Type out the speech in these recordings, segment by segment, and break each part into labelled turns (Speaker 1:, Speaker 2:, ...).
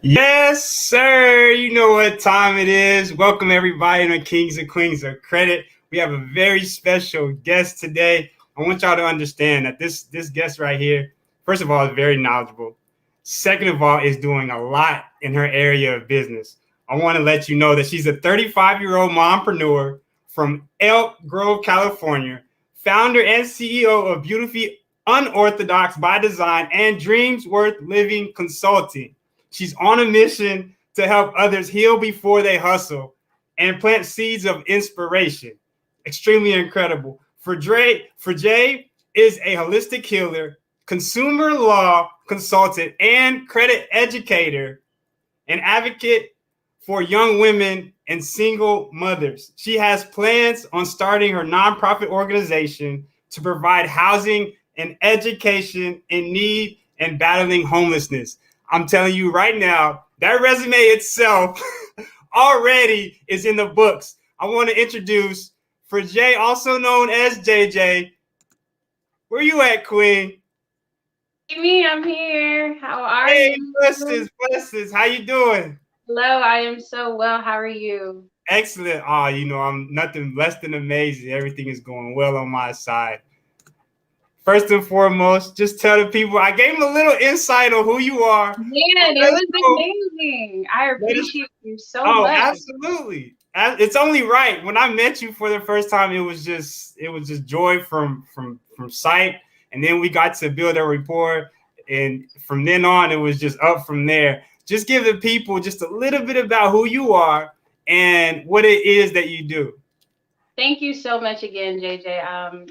Speaker 1: Yes, sir. You know what time it is. Welcome everybody to Kings and Queens of Credit. We have a very special guest today. I want y'all to understand that this guest right here, first of all, is very knowledgeable. Second of all, is doing a lot in her area of business. I want to let you know that she's a 35-year-old mompreneur from Elk Grove, California, founder and CEO of Beautifully Unorthodox by Design and Dreams Worth Living Consulting. She's on a mission to help others heal before they hustle and plant seeds of inspiration. Extremely incredible. Frejai is a holistic healer, consumer law consultant, and credit educator, an advocate for young women and single mothers. She has plans on starting her nonprofit organization to provide housing and education in need and battling homelessness. I'm telling you right now, that resume itself already is in the books. I want to introduce Frejai, also known as JJ. Where you at, Queen?
Speaker 2: Amy, I'm here. How are
Speaker 1: Hey,
Speaker 2: you?
Speaker 1: blessings. How you doing?
Speaker 2: Hello, I am so well. How are you?
Speaker 1: Excellent. Oh, I'm nothing less than amazing. Everything is going well on my side. First and foremost, just tell the people I gave them a little insight on who you are.
Speaker 2: Man, it
Speaker 1: Let us
Speaker 2: was
Speaker 1: know.
Speaker 2: amazing. I
Speaker 1: Let us
Speaker 2: appreciate you so
Speaker 1: Oh,
Speaker 2: much.
Speaker 1: absolutely. It's only right. When I met you for the first time, it was just joy from sight, and then we got to build a rapport, and from then on, it was just up from there. Just give the people just a little bit about who you are and what it is that you do.
Speaker 2: Thank you so much again, JJ.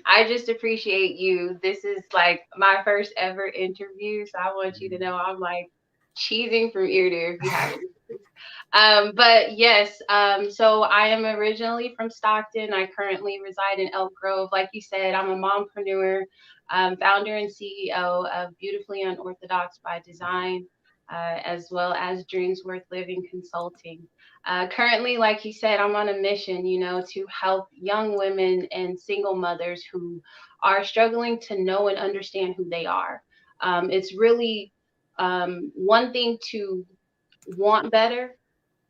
Speaker 2: I just appreciate you. This is like my first ever interview, so I want you to know I'm like cheesing from ear to ear if you haven't. But yes, so I am originally from Stockton. I currently reside in Elk Grove. Like you said, I'm a mompreneur, founder and CEO of Beautifully Unorthodox by Design, as well as Dreams Worth Living Consulting. Currently, like you said, I'm on a mission, to help young women and single mothers who are struggling to know and understand who they are. It's really one thing to want better,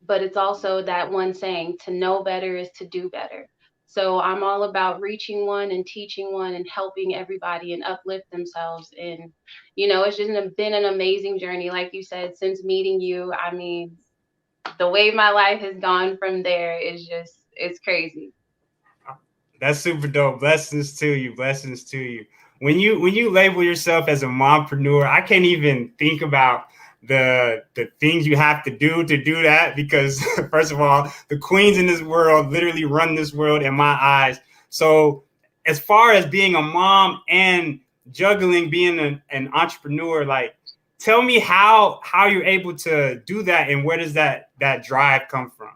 Speaker 2: but it's also that one saying to know better is to do better. So I'm all about reaching one and teaching one and helping everybody and uplift themselves. And, it's just been an amazing journey. Like you said, since meeting you, I mean, the way my life has gone from there is just, it's crazy.
Speaker 1: That's super dope. Blessings to you. Blessings to you. When you label yourself as a mompreneur, I can't even think about the things you have to do that because first of all, the queens in this world literally run this world in my eyes. So as far as being a mom and juggling being an entrepreneur, like tell me how you're able to do that and where does that drive come from?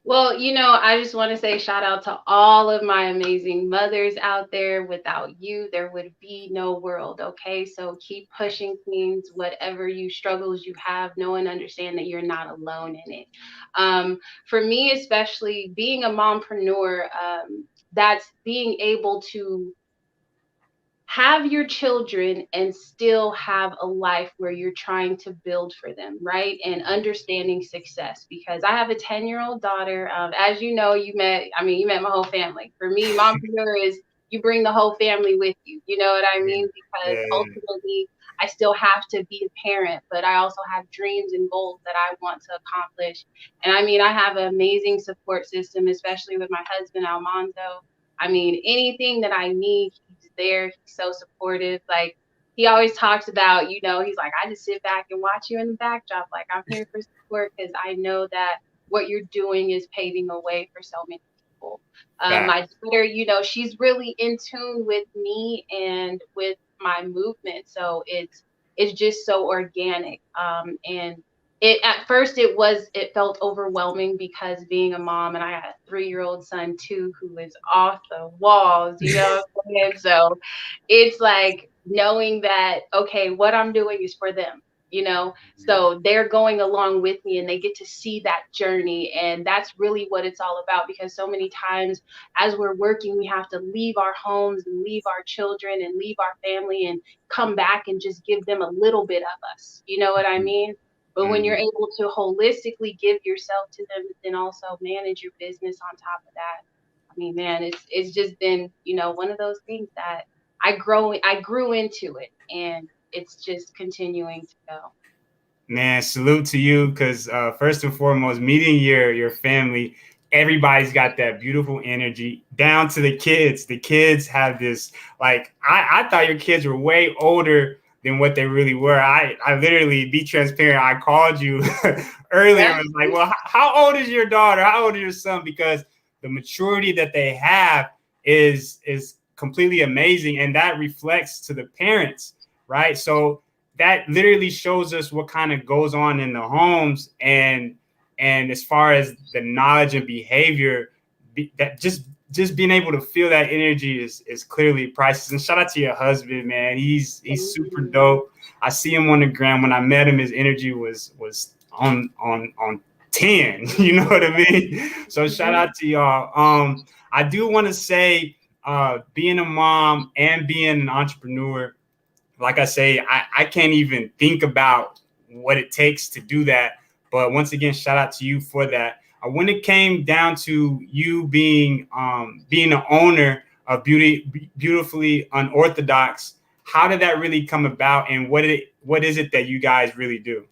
Speaker 2: Well, I just want to say shout out to all of my amazing mothers out there. Without you, there would be no world. Okay. So keep pushing things, whatever you struggles you have, know and understand that you're not alone in it. For me, especially being a mompreneur, that's being able to have your children and still have a life where you're trying to build for them, right? And understanding success because I have a 10-year-old daughter. As you know, you met my whole family. For me, mompreneur is you bring the whole family with you. You know what I
Speaker 1: Yeah.
Speaker 2: mean? Because
Speaker 1: Yeah.
Speaker 2: ultimately, I still have to be a parent, but I also have dreams and goals that I want to accomplish. And I mean, I have an amazing support system, especially with my husband, Almanzo. I mean, anything that I need, he's there. He's so supportive. Like he always talks about, he's like, I just sit back and watch you in the backdrop. Like I'm here for support because I know that what you're doing is paving a way for so many people. My
Speaker 1: Facts.
Speaker 2: daughter, she's really in tune with me and with my movement. So it's just so organic. And it at first it felt overwhelming because being a mom and I had a 3-year-old son too who is off the walls, what I'm saying? So it's like knowing that okay, what I'm doing is for them, so they're going along with me and they get to see that journey, and that's really what it's all about because so many times as we're working we have to leave our homes and leave our children and leave our family and come back and just give them a little bit of us, you know what I mean? But when you're able to holistically give yourself to them, then also manage your business on top of that, I mean, man, it's just been, one of those things that I grew into it, and it's just continuing to go.
Speaker 1: Man, salute to you, because first and foremost, meeting your family, everybody's got that beautiful energy down to the kids. The kids have this, like, I thought your kids were way older than what they really were. I literally, be transparent, I called you earlier. I was like, well, how old is your daughter? How old is your son? Because the maturity that they have is completely amazing, and that reflects to the parents, right? So that literally shows us what kind of goes on in the homes, and as far as the knowledge and behavior, that just being able to feel that energy is clearly priceless. And shout out to your husband, man. He's super dope. I see him on the ground. When I met him, his energy was on 10. You know what I mean? So shout out to y'all. I do want to say, being a mom and being an entrepreneur, like I say, I can't even think about what it takes to do that. But once again, shout out to you for that. When it came down to you being the owner of Beautifully Unorthodox, how did that really come about, and what is it that you guys really do?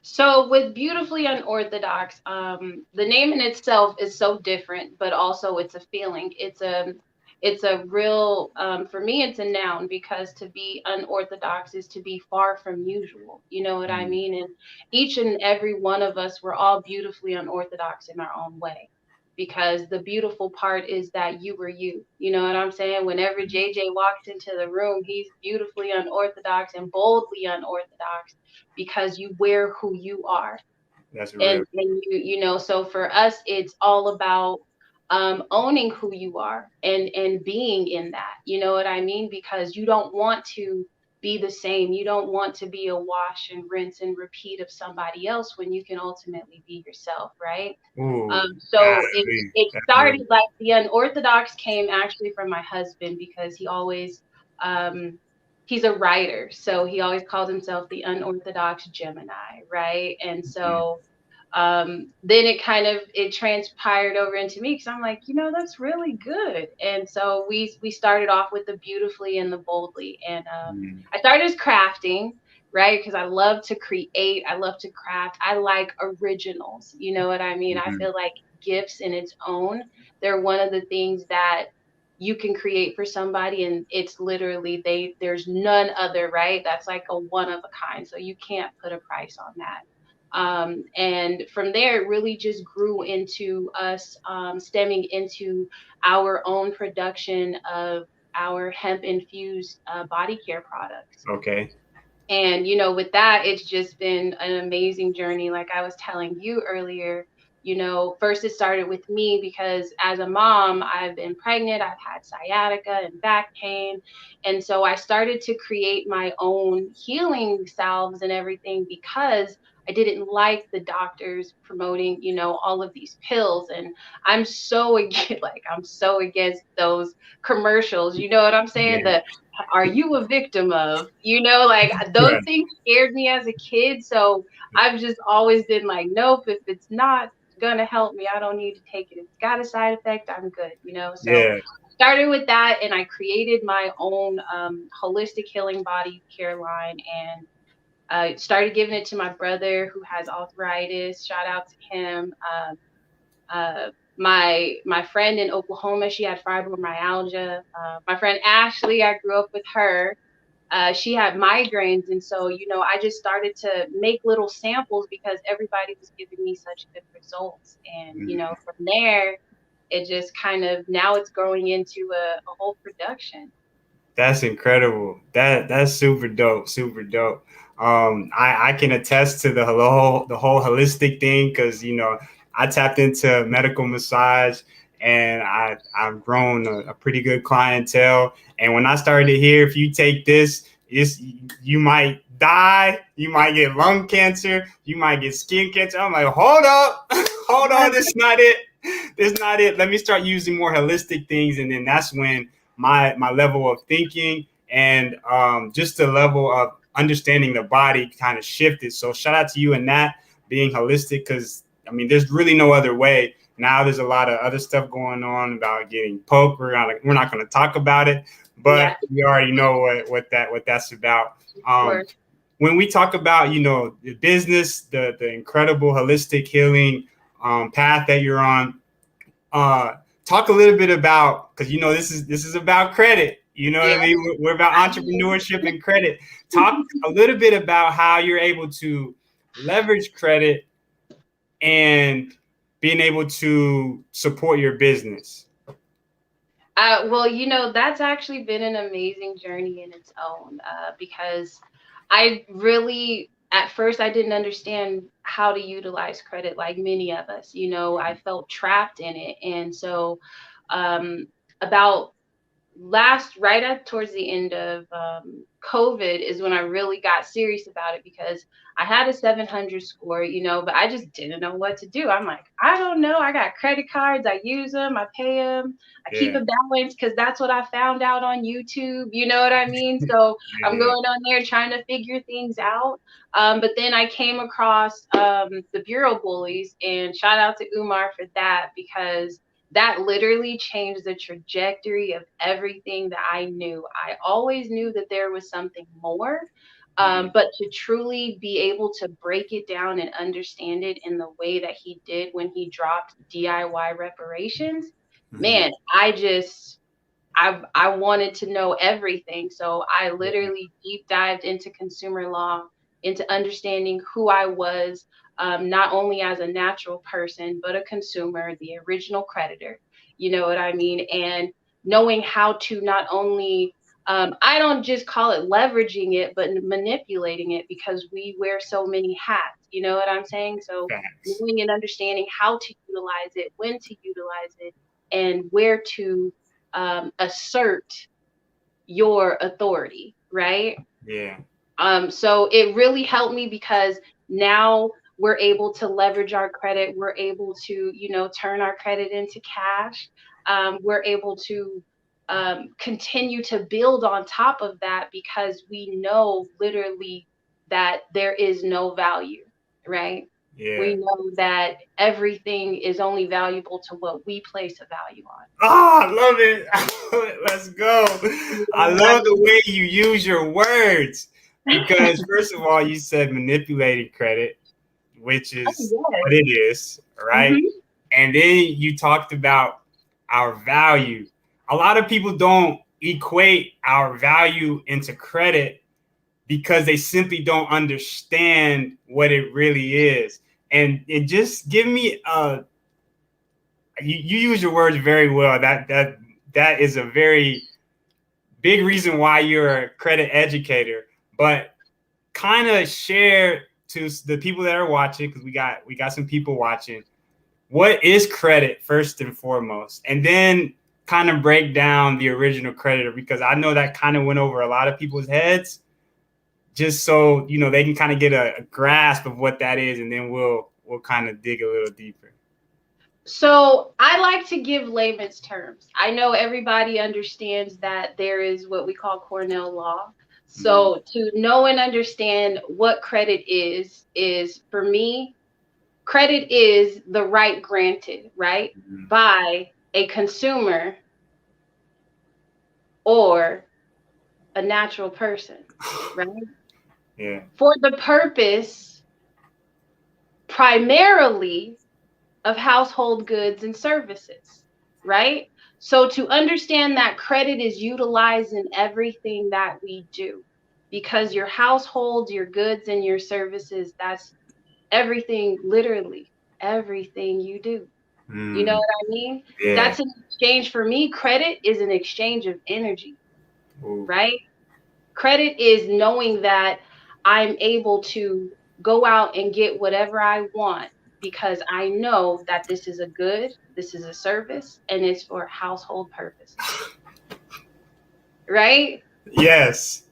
Speaker 2: So with Beautifully Unorthodox, the name in itself is so different, but also it's a feeling. It's a real, for me, it's a noun, because to be unorthodox is to be far from usual. You know what I mean? And each and every one of us, we're all beautifully unorthodox in our own way, because the beautiful part is that you were you. You know what I'm saying? Whenever JJ walks into the room, he's beautifully unorthodox and boldly unorthodox, because you wear who you are.
Speaker 1: That's real.
Speaker 2: And so for us, it's all about owning who you are, and being in that. You know what I mean? Because you don't want to be the same. You don't want to be a wash and rinse and repeat of somebody else, when you can ultimately be yourself, right?
Speaker 1: Ooh,
Speaker 2: So it started, like, the unorthodox came actually from my husband, because he always he's a writer, so he always called himself the unorthodox Gemini, right? And so then it transpired over into me, because I'm like, that's really good. And so we started off with the beautifully and the boldly, and I started as crafting, right? Because I love to create, I love to craft, I like originals. You know what I mean? I feel like gifts in its own, they're one of the things that you can create for somebody, and it's literally, there's none other, right? That's like a one of a kind, so you can't put a price on that. And from there, it really just grew into us stemming into our own production of our hemp infused body care products.
Speaker 1: Okay.
Speaker 2: And, with that, it's just been an amazing journey. Like I was telling you earlier, first it started with me, because as a mom, I've been pregnant, I've had sciatica and back pain. And so I started to create my own healing salves and everything, because I didn't like the doctors promoting, all of these pills. And I'm so against, I'm so against those commercials. You know what I'm saying?
Speaker 1: Yeah.
Speaker 2: Are you a victim of, like, those
Speaker 1: Right.
Speaker 2: things scared me as a kid. So I've just always been like, nope, if it's not gonna help me, I don't need to take it. If it's got a side effect, I'm good, So
Speaker 1: Yeah.
Speaker 2: started with that, and I created my own holistic healing body care line, and started giving it to my brother who has arthritis. Shout out to him. My friend in Oklahoma, she had fibromyalgia. My friend Ashley, I grew up with her. She had migraines, and so I just started to make little samples, because everybody was giving me such good results. And from there, it just kind of, now it's growing into a whole production.
Speaker 1: That's incredible. That's super dope. Super dope. I can attest to the whole holistic thing, because I tapped into medical massage, and I've grown a pretty good clientele. And when I started to hear, if you take this, you might die, you might get lung cancer, you might get skin cancer. I'm like, hold up, hold on, this is not it. This is not it. Let me start using more holistic things, and then that's when my level of thinking and just the level of understanding the body kind of shifted. So shout out to you in that, being holistic, because I mean, there's really no other way. Now there's a lot of other stuff going on about getting poked. We're not going to talk about it, but we already know what that's about. When we talk about, you know, the business, the incredible holistic healing path that you're on, talk a little bit about, because you know this is about credit. You know what I mean? We're about entrepreneurship and credit. Talk a little bit about how you're able to leverage credit and being able to support your business.
Speaker 2: Well, you know, that's actually been an amazing journey in its own, because I really, at first, I didn't understand how to utilize credit like many of us. You know, I felt trapped in it. And so, about right up towards the end of COVID is when I really got serious about it, because I had a 700 score, you know, but I just didn't know what to do. I'm like, I don't know. I got credit cards. I use them. I pay them. I keep a balance because that's what I found out on YouTube. You know what I mean? So I'm going on there trying to figure things out. But then I came across the Bureau Bullies, and shout out to Umar for that, because that literally changed the trajectory of everything that I knew. I always knew that there was something more, but to truly be able to break it down and understand it in the way that he did when he dropped DIY reparations, man, I wanted to know everything. So I literally deep dived into consumer law, into understanding who I was, not only as a natural person, but a consumer, the original creditor. You know what I mean? And knowing how to not only, I don't just call it leveraging it, but manipulating it, because we wear so many hats. You know what I'm saying? So knowing and understanding how to utilize it, when to utilize it, and where to assert your authority, right? So it really helped me, because now we're able to leverage our credit. We're able to, you know, turn our credit into cash. We're able to continue to build on top of that, because we know literally that there is no value, right? We know that everything is only valuable to what we place a value on.
Speaker 1: Oh, I love it. Let's go. I love the way you use your words, because first of all, you said manipulating credit, which is what it is, right? And then you talked about our value. A lot of people don't equate our value into credit because they simply don't understand what it really is. And just give me you use your words very well. That is a very big reason why you're a credit educator. But kind of share to the people that are watching, because we got some people watching, what is credit first and foremost, and then kind of break down the original creditor, because I know that kind of went over a lot of people's heads, just so you know they can kind of get a grasp of what that is, and then we'll kind of dig a little deeper.
Speaker 2: So I like to give layman's terms. I know everybody understands that there is what we call Cornell law. So to know and understand what credit is for me, credit is the right granted, right, by a consumer or a natural person, right? For the purpose primarily of household goods and services, right? So to understand that credit is utilized in everything that we do, because your household, your goods, and your services, that's everything, literally everything you do. You know what I mean? That's an exchange. For me, credit is an exchange of energy, right? Credit is knowing that I'm able to go out and get whatever I want, because I know that this is a good, this is a service, and it's for household purposes. Right?
Speaker 1: Yes.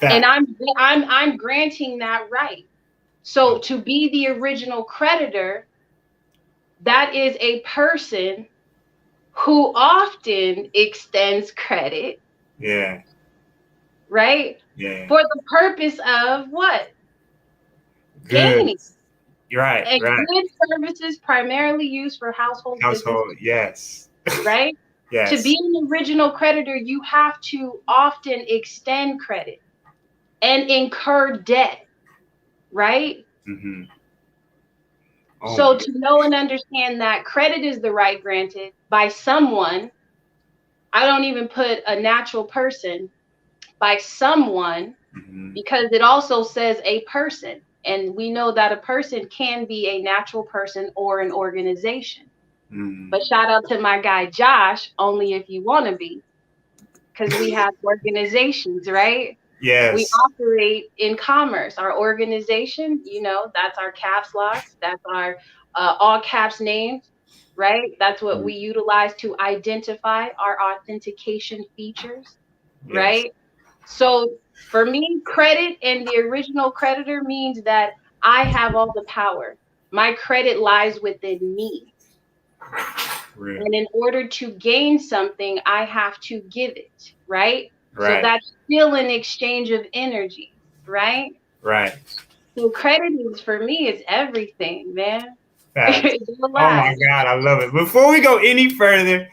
Speaker 2: And I'm granting that right. So to be the original creditor, that is a person who often extends credit.
Speaker 1: Yeah.
Speaker 2: Right?
Speaker 1: Yeah.
Speaker 2: For the purpose of what?
Speaker 1: Good.
Speaker 2: Gaining.
Speaker 1: You're right.
Speaker 2: And
Speaker 1: Right.
Speaker 2: goods services primarily used for household businesses,
Speaker 1: Household. Yes.
Speaker 2: right? To be
Speaker 1: Yes.
Speaker 2: an original creditor, you have to often extend credit and incur debt, right?
Speaker 1: Mm-hmm. Oh
Speaker 2: So
Speaker 1: my.
Speaker 2: to know and understand that credit is the right granted by someone, I don't even put a natural person, by someone,
Speaker 1: Mm-hmm.
Speaker 2: because it also says a person. And we know that a person can be a natural person or an organization.
Speaker 1: Mm-hmm.
Speaker 2: But shout out to my guy Josh, only if you want to be, because we have organizations, right? We
Speaker 1: Yes.
Speaker 2: operate in commerce. Our organization, that's our caps locks, that's our all caps names, right? That's what we utilize to identify our authentication features,
Speaker 1: Yes.
Speaker 2: right? So for me, credit and the original creditor means that I have all the power. My credit lies within me.
Speaker 1: Real.
Speaker 2: And in order to gain something, I have to give it, right? So
Speaker 1: Right.
Speaker 2: that's still an exchange of energy, right?
Speaker 1: Right.
Speaker 2: So credit is for me is everything, man.
Speaker 1: Facts.
Speaker 2: Don't
Speaker 1: Oh my
Speaker 2: lie.
Speaker 1: God, I love it. Before we go any further,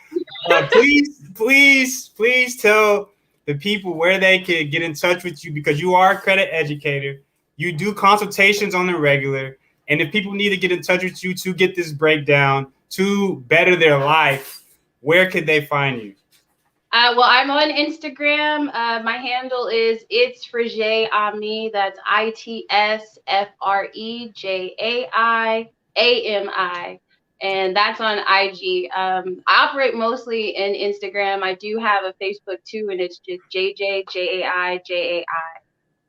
Speaker 1: please tell the people where they can get in touch with you, because you are a credit educator. You do consultations on the regular. And if people need to get in touch with you to get this breakdown, to better their life, where could they find you?
Speaker 2: Well, I'm on Instagram. My handle is it's Frejai Ami. That's ITSFREJAIAMI. And that's on IG. I operate mostly in Instagram. I do have a Facebook too, and it's just JJJAIJAI.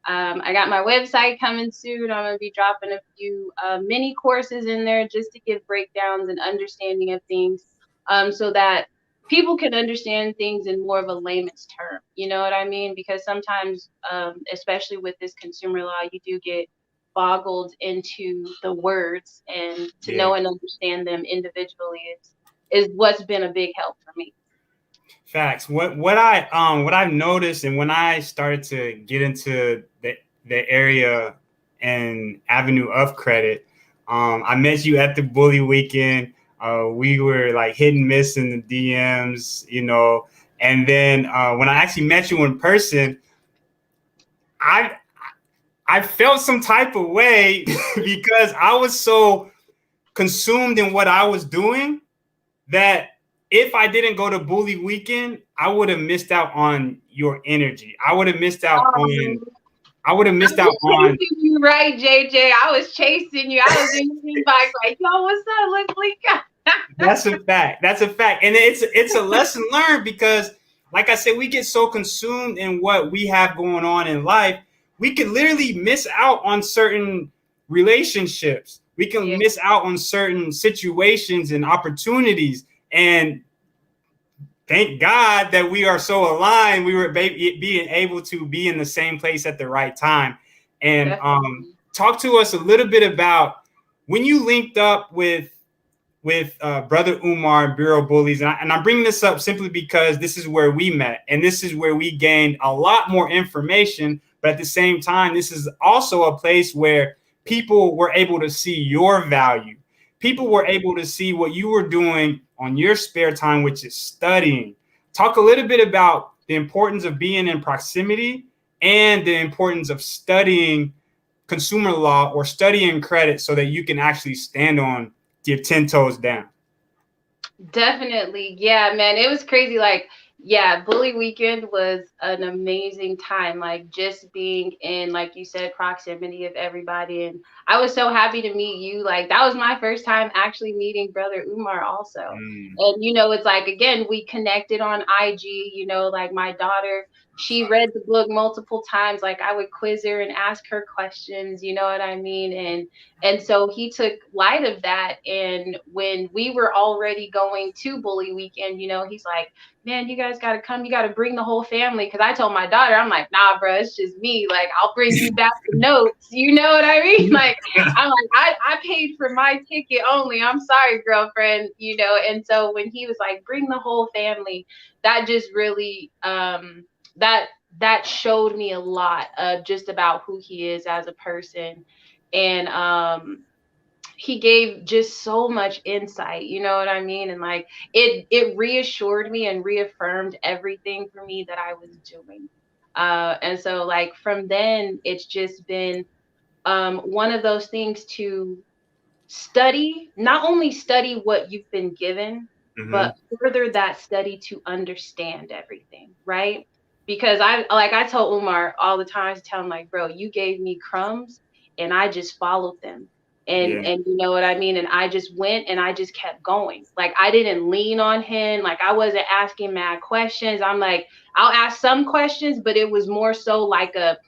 Speaker 2: I got my website coming soon. I'm going to be dropping a few mini courses in there just to give breakdowns and understanding of things, so that people can understand things in more of a layman's term. You know what I mean? Because sometimes, especially with this consumer law, you do get boggled into the words, and to
Speaker 1: Yeah.
Speaker 2: know and understand them individually is what's been a big help for me.
Speaker 1: Facts. What I've noticed, and when I started to get into the area and avenue of credit, I met you at the bully weekend. We were like hit and miss in the DMs, and then when I actually met you in person, I I felt some type of way because I was so consumed in what I was doing that if I didn't go to Bully Weekend, I would have missed out on your energy. I would have missed out on. I would have
Speaker 2: I
Speaker 1: missed out
Speaker 2: was
Speaker 1: on.
Speaker 2: chasing you, right, JJ? I was chasing you. I was in your inbox like, yo, what's up? Look,
Speaker 1: That's a fact. That's a fact, and it's a lesson learned because, like I said, we get so consumed in what we have going on in life, we can literally miss out on certain relationships. We can
Speaker 2: Yeah,
Speaker 1: miss out on certain situations and opportunities, and thank God that we are so aligned. We were being able to be in the same place at the right time. And
Speaker 2: definitely.
Speaker 1: talk to us a little bit about when you linked up with Brother Umar and Bureau Bullies. And I'm bringing this up simply because this is where we met. And this is where we gained a lot more information. But at the same time, this is also a place where people were able to see your value. People were able to see what you were doing on your spare time, which is studying. Talk a little bit about the importance of being in proximity and the importance of studying consumer law or studying credit so that you can actually stand on your 10 toes down.
Speaker 2: Definitely. Yeah, man. It was crazy. Like, yeah, Bully Weekend was an amazing time. Like, just being in, like you said, proximity of everybody. And I was so happy to meet you. Like, that was my first time actually meeting Brother Umar also.
Speaker 1: Mm.
Speaker 2: And, it's like, again, we connected on IG, like my daughter, she read the book multiple times. Like, I would quiz her and ask her questions, you know what I mean? And so he took light of that. And when we were already going to Bully Weekend, he's like, man, you guys got to come. You got to bring the whole family. Because I told my daughter, I'm like, nah, bro, it's just me. Like, I'll bring you back the notes. You know what I mean? Like, I'm like, I paid for my ticket only. I'm sorry, girlfriend. And so when he was like, bring the whole family, that just really, that that showed me a lot of just about who he is as a person. And he gave just so much insight, you know what I mean? And like it reassured me and reaffirmed everything for me that I was doing. And so like from then it's just been one of those things to study, not only study what you've been given,
Speaker 1: Mm-hmm.
Speaker 2: but further that study to understand everything, right? Because I told Umar all the time, to tell him like, bro, you gave me crumbs and I just followed them.
Speaker 1: Yeah.
Speaker 2: And you know what I mean? And I just went and I just kept going. Like I didn't lean on him. Like I wasn't asking mad questions. I'm like, I'll ask some questions, but it was more so like a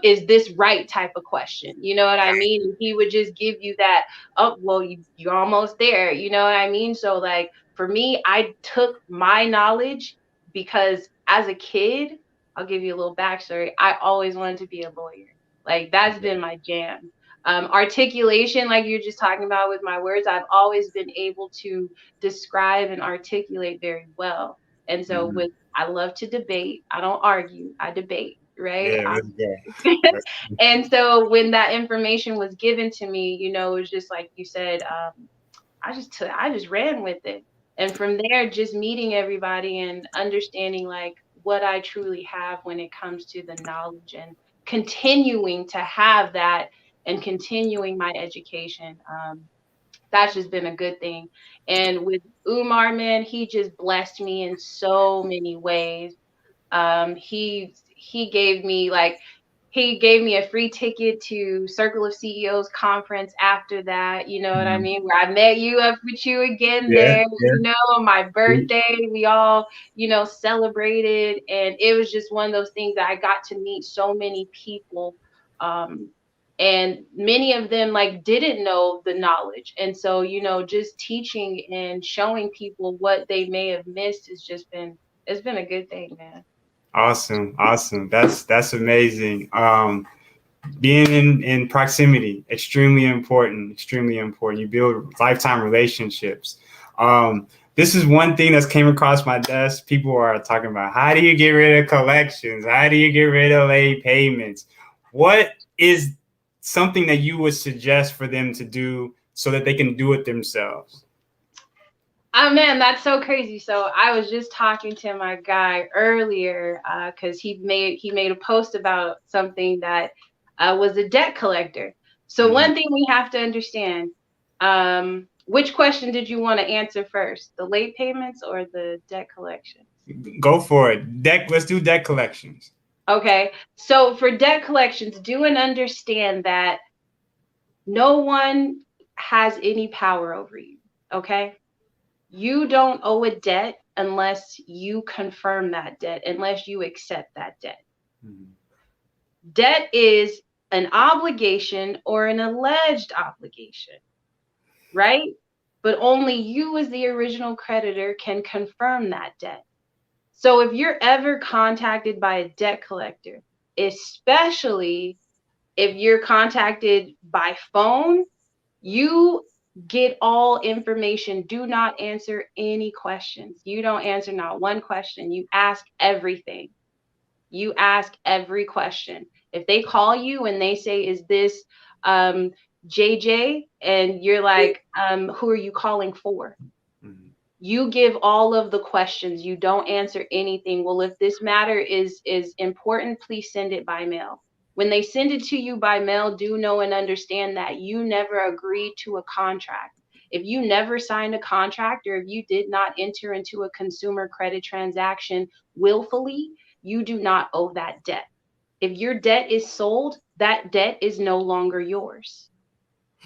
Speaker 2: is this right type of question. You know what I mean? And he would just give you that, oh well, you're almost there, you know what I mean? So like for me, I took my knowledge because as a kid, I'll give you a little backstory, I always wanted to be a lawyer. Like that's been my jam. Articulation, like you're just talking about with my words, I've always been able to describe and articulate very well. And so
Speaker 1: Mm-hmm.
Speaker 2: with I love to debate, I don't argue, I debate, right?
Speaker 1: Yeah, let's go.
Speaker 2: And so when that information was given to me, you know, it was just like you said, I just ran with it. And from there, just meeting everybody and understanding like what I truly have when it comes to the knowledge and continuing to have that and continuing my education. That's just been a good thing. And with Umar, man, he just blessed me in so many ways. He gave me like he gave me a free ticket to Circle of CEOs conference after that, you know what I
Speaker 1: Mhm.
Speaker 2: mean? Where I met you up with you again
Speaker 1: Yeah,
Speaker 2: there,
Speaker 1: yeah.
Speaker 2: you know, my birthday, we all, you know, celebrated. And it was just one of those things that I got to meet so many people. Um, and many of them like didn't know the knowledge. And so, you know, just teaching and showing people what they may have missed has just been it's been a good thing, man.
Speaker 1: Awesome, awesome. That's amazing. Being in proximity, extremely important, extremely important. You build lifetime relationships. This is one thing that's came across my desk. People are talking about, how do you get rid of collections? How do you get rid of late payments? What is something that you would suggest for them to do so that they can do it themselves?
Speaker 2: Oh man, that's so crazy. So I was just talking to my guy earlier because he made a post about something that was a debt collector. So
Speaker 1: Mhm.
Speaker 2: one thing we have to understand, which question did you want to answer first, the late payments or the debt collections?
Speaker 1: Go for it. Deck. Let's do deck collections.
Speaker 2: Okay, so for debt collections, do and understand that no one has any power over you. Okay, you don't owe a debt unless you confirm that debt, unless you accept that debt.
Speaker 1: Mhm.
Speaker 2: Debt is an obligation or an alleged obligation, right? But only you, as the original creditor, can confirm that debt. So if you're ever contacted by a debt collector, especially if you're contacted by phone, you get all information. Do not answer any questions. You don't answer not one question. You ask everything. You ask every question. If they call you and they say, "Is this um, JJ?" and you're like, "Who are you calling for?"
Speaker 1: Mhm.
Speaker 2: You give all of the questions. You don't answer anything. Well, if this matter is important, please send it by mail. When they send it to you by mail, do know and understand that you never agreed to a contract. If you never signed a contract or if you did not enter into a consumer credit transaction willfully, you do not owe that debt. If your debt is sold, that debt is no longer yours.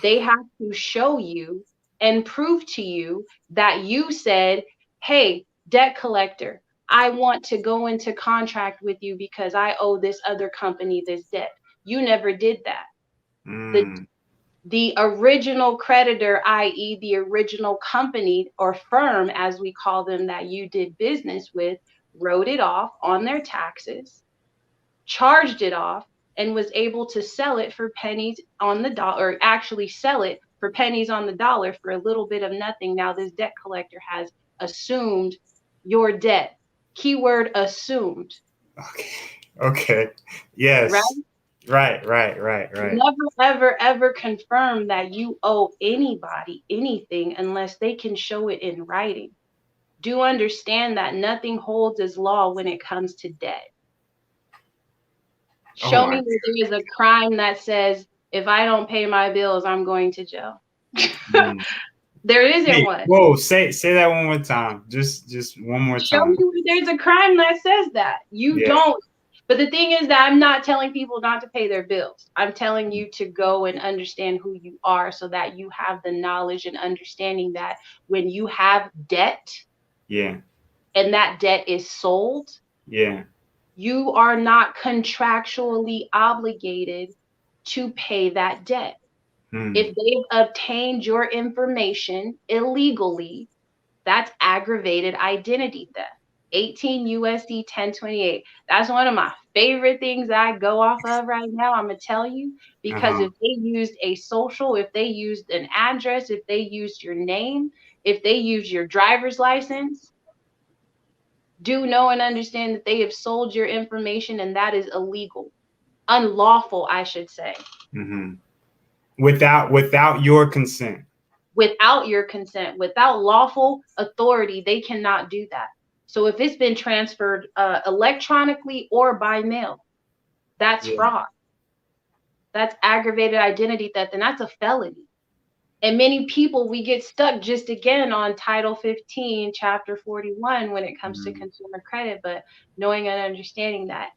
Speaker 2: They have to show you and prove to you that you said, "Hey, debt collector, I want to go into contract with you because I owe this other company this debt." You never did that. The
Speaker 1: Mm.
Speaker 2: the original creditor, i.e., the original company or firm, as we call them, that you did business with, wrote it off on their taxes, charged it off, and was able to sell it for pennies on the dollar, or actually sell it for pennies on the dollar for a little bit of nothing. Now, this debt collector has assumed your debt. Keyword assumed.
Speaker 1: Okay. Okay.
Speaker 2: right?
Speaker 1: Yes. Right.
Speaker 2: Never, ever, ever confirm that you owe anybody anything unless they can show it in writing. Do understand that nothing holds as law when it comes to debt.
Speaker 1: Oh
Speaker 2: Show
Speaker 1: my.
Speaker 2: me where there is a crime that says, if I don't pay my bills, I'm going to jail.
Speaker 1: Mm.
Speaker 2: There isn't
Speaker 1: Hey,
Speaker 2: one.
Speaker 1: whoa, say that one more time. Just one more
Speaker 2: Show me
Speaker 1: time.
Speaker 2: where there's a crime that says that. You
Speaker 1: Yeah.
Speaker 2: don't. But the thing is that I'm not telling people not to pay their bills. I'm telling you to go and understand who you are so that you have the knowledge and understanding that when you have debt
Speaker 1: Yeah.
Speaker 2: and that debt is sold,
Speaker 1: Yeah.
Speaker 2: you are not contractually obligated to pay that debt.
Speaker 1: Hmm.
Speaker 2: If they've obtained your information illegally, that's aggravated identity theft. 18 USC 1028. That's one of my favorite things I go off of right now. I'm going to tell you because
Speaker 1: Uh-huh.
Speaker 2: if they used a social, if they used an address, if they used your name, if they used your driver's license, do know and understand that they have sold your information and that is illegal. Unlawful, I should say.
Speaker 1: Hmm. Without your consent.
Speaker 2: Without your consent, without lawful authority, they cannot do that. So if it's been transferred electronically or by mail, that's
Speaker 1: Yeah.
Speaker 2: fraud. That's aggravated identity theft, and that's a felony. And many people, we get stuck just again on Title 15, Chapter 41 when it comes to
Speaker 1: Mhm.
Speaker 2: consumer credit. But knowing and understanding that,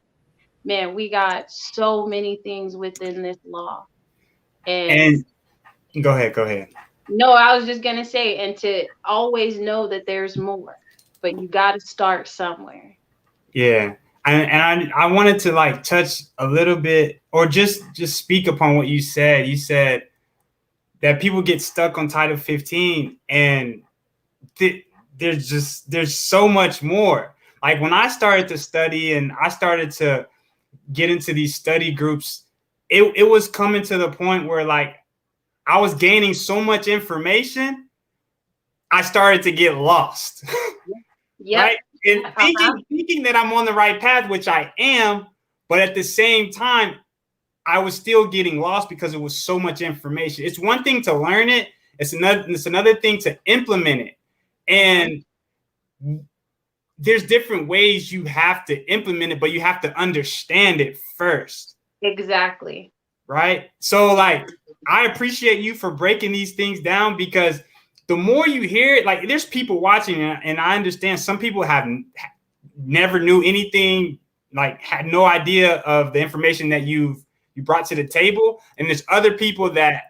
Speaker 2: man, we got so many things within this law. And
Speaker 1: And go ahead. Go ahead.
Speaker 2: no, I was just gonna say, and to always know that there's more, but you got to start somewhere.
Speaker 1: Yeah. And I wanted to like touch a little bit or just speak upon what you said. You said that people get stuck on Title 15 and th- there's so much more. Like when I started to study and I started to get into these study groups, it was coming to the point where like I was gaining so much information, I started to get lost.
Speaker 2: Yep.
Speaker 1: Right? And
Speaker 2: Uh-huh.
Speaker 1: thinking that I'm on the right path, which I am, but at the same time, I was still getting lost because it was so much information. It's one thing to learn it, it's another thing to implement it.
Speaker 2: Uh-huh.
Speaker 1: And there's different ways you have to implement it, but you have to understand it first.
Speaker 2: Exactly.
Speaker 1: Right? So like I appreciate you for breaking these things down because the more you hear it, like there's people watching and I understand some people have never knew anything, like had no idea of the information that you brought to the table, and there's other people that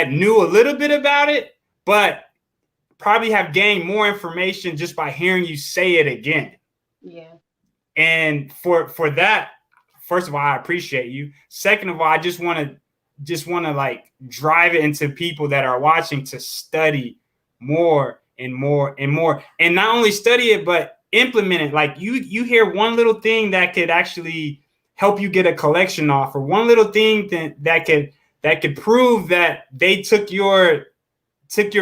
Speaker 1: knew a little bit about it, but probably have gained more information just by hearing you say it again.
Speaker 2: Yeah.
Speaker 1: And for that, first of all, I appreciate you. Second of all, I just want to like drive it into people that are watching to study more and more and more, and not only study it but implement it. Like you hear one little thing that could actually help you get a collection off, or one little thing that could prove that they took your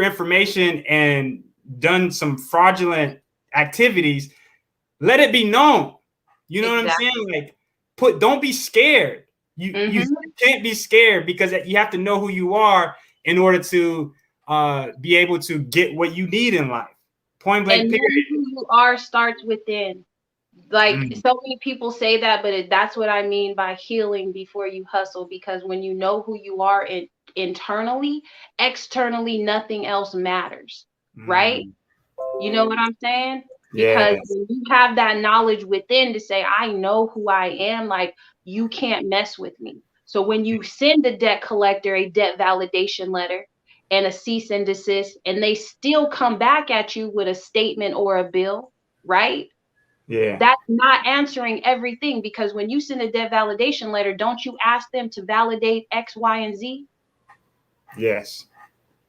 Speaker 1: information and done some fraudulent activities. Let it be known. You know what I'm saying?
Speaker 2: Exactly.
Speaker 1: Like, don't be scared. You
Speaker 2: Mm-hmm.
Speaker 1: can't be scared because you have to know who you are in order to be able to get what you need in life. Point blank.
Speaker 2: And
Speaker 1: Period.
Speaker 2: knowing who you are starts within. Like
Speaker 1: Mm,
Speaker 2: so many people say that, but that's what I mean by healing before you hustle. Because when you know who you are internally, externally, nothing else matters, right?
Speaker 1: mm,
Speaker 2: You know what I'm saying? Because
Speaker 1: yes.
Speaker 2: when you have that knowledge within to say, I know who I am, like you can't mess with me. So when you send the debt collector a debt validation letter and a cease and desist, and they still come back at you with a statement or a bill, right?
Speaker 1: Yeah.
Speaker 2: That's not answering everything because when you send a debt validation letter, don't you ask them to validate X, Y, and Z?
Speaker 1: Yes.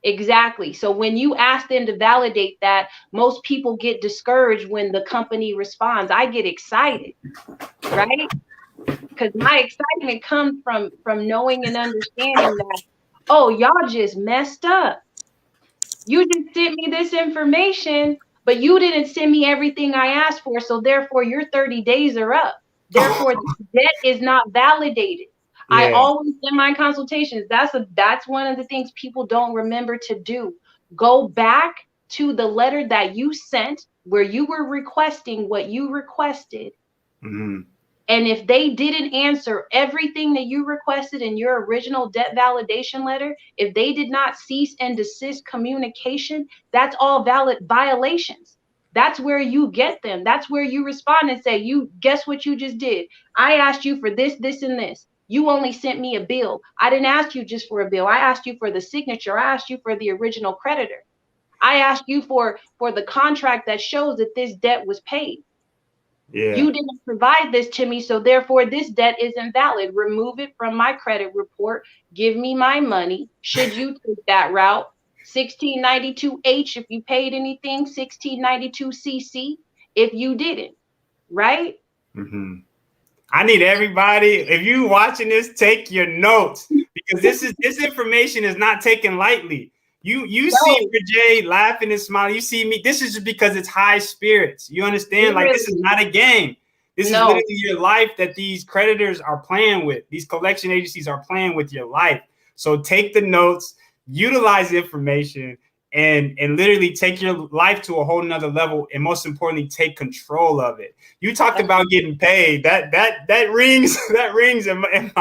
Speaker 2: Exactly. So when you ask them to validate that, most people get discouraged when the company responds. I get excited, right? Because my excitement comes from knowing and understanding that, oh, y'all just messed up. You just sent me this information, but you didn't send me everything I asked for. So therefore, your 30 days are up. Therefore, the debt is not validated. I
Speaker 1: Yeah.
Speaker 2: always, in my consultations, that's one of the things people don't remember to do. Go back to the letter that you sent where you were requesting what you requested.
Speaker 1: Mm-hmm.
Speaker 2: And if they didn't answer everything that you requested in your original debt validation letter, if they did not cease and desist communication, that's all valid violations. That's where you get them. That's where you respond and say, you guess what you just did? I asked you for this, this, and this. You only sent me a bill. I didn't ask you just for a bill. I asked you for the signature. I asked you for the original creditor. I asked you for the contract that shows that this debt was paid.
Speaker 1: Yeah.
Speaker 2: You didn't provide this to me, so therefore this debt isn't valid. Remove it from my credit report. Give me my money. Should you take that route? 1692H if you paid anything, 1692CC if you didn't, right?
Speaker 1: Mm-hmm. I need everybody, if you watching this, take your notes, because this information is not taken lightly. You see Frejai laughing and smiling. You see me. This is just because it's high spirits. You understand? Like, this is not a game. This is literally your life that these creditors are playing with. These collection agencies are playing with your life. So take the notes, utilize the information, and literally take your life to a whole nother level. And most importantly, take control of it. You talked about getting paid. That rings in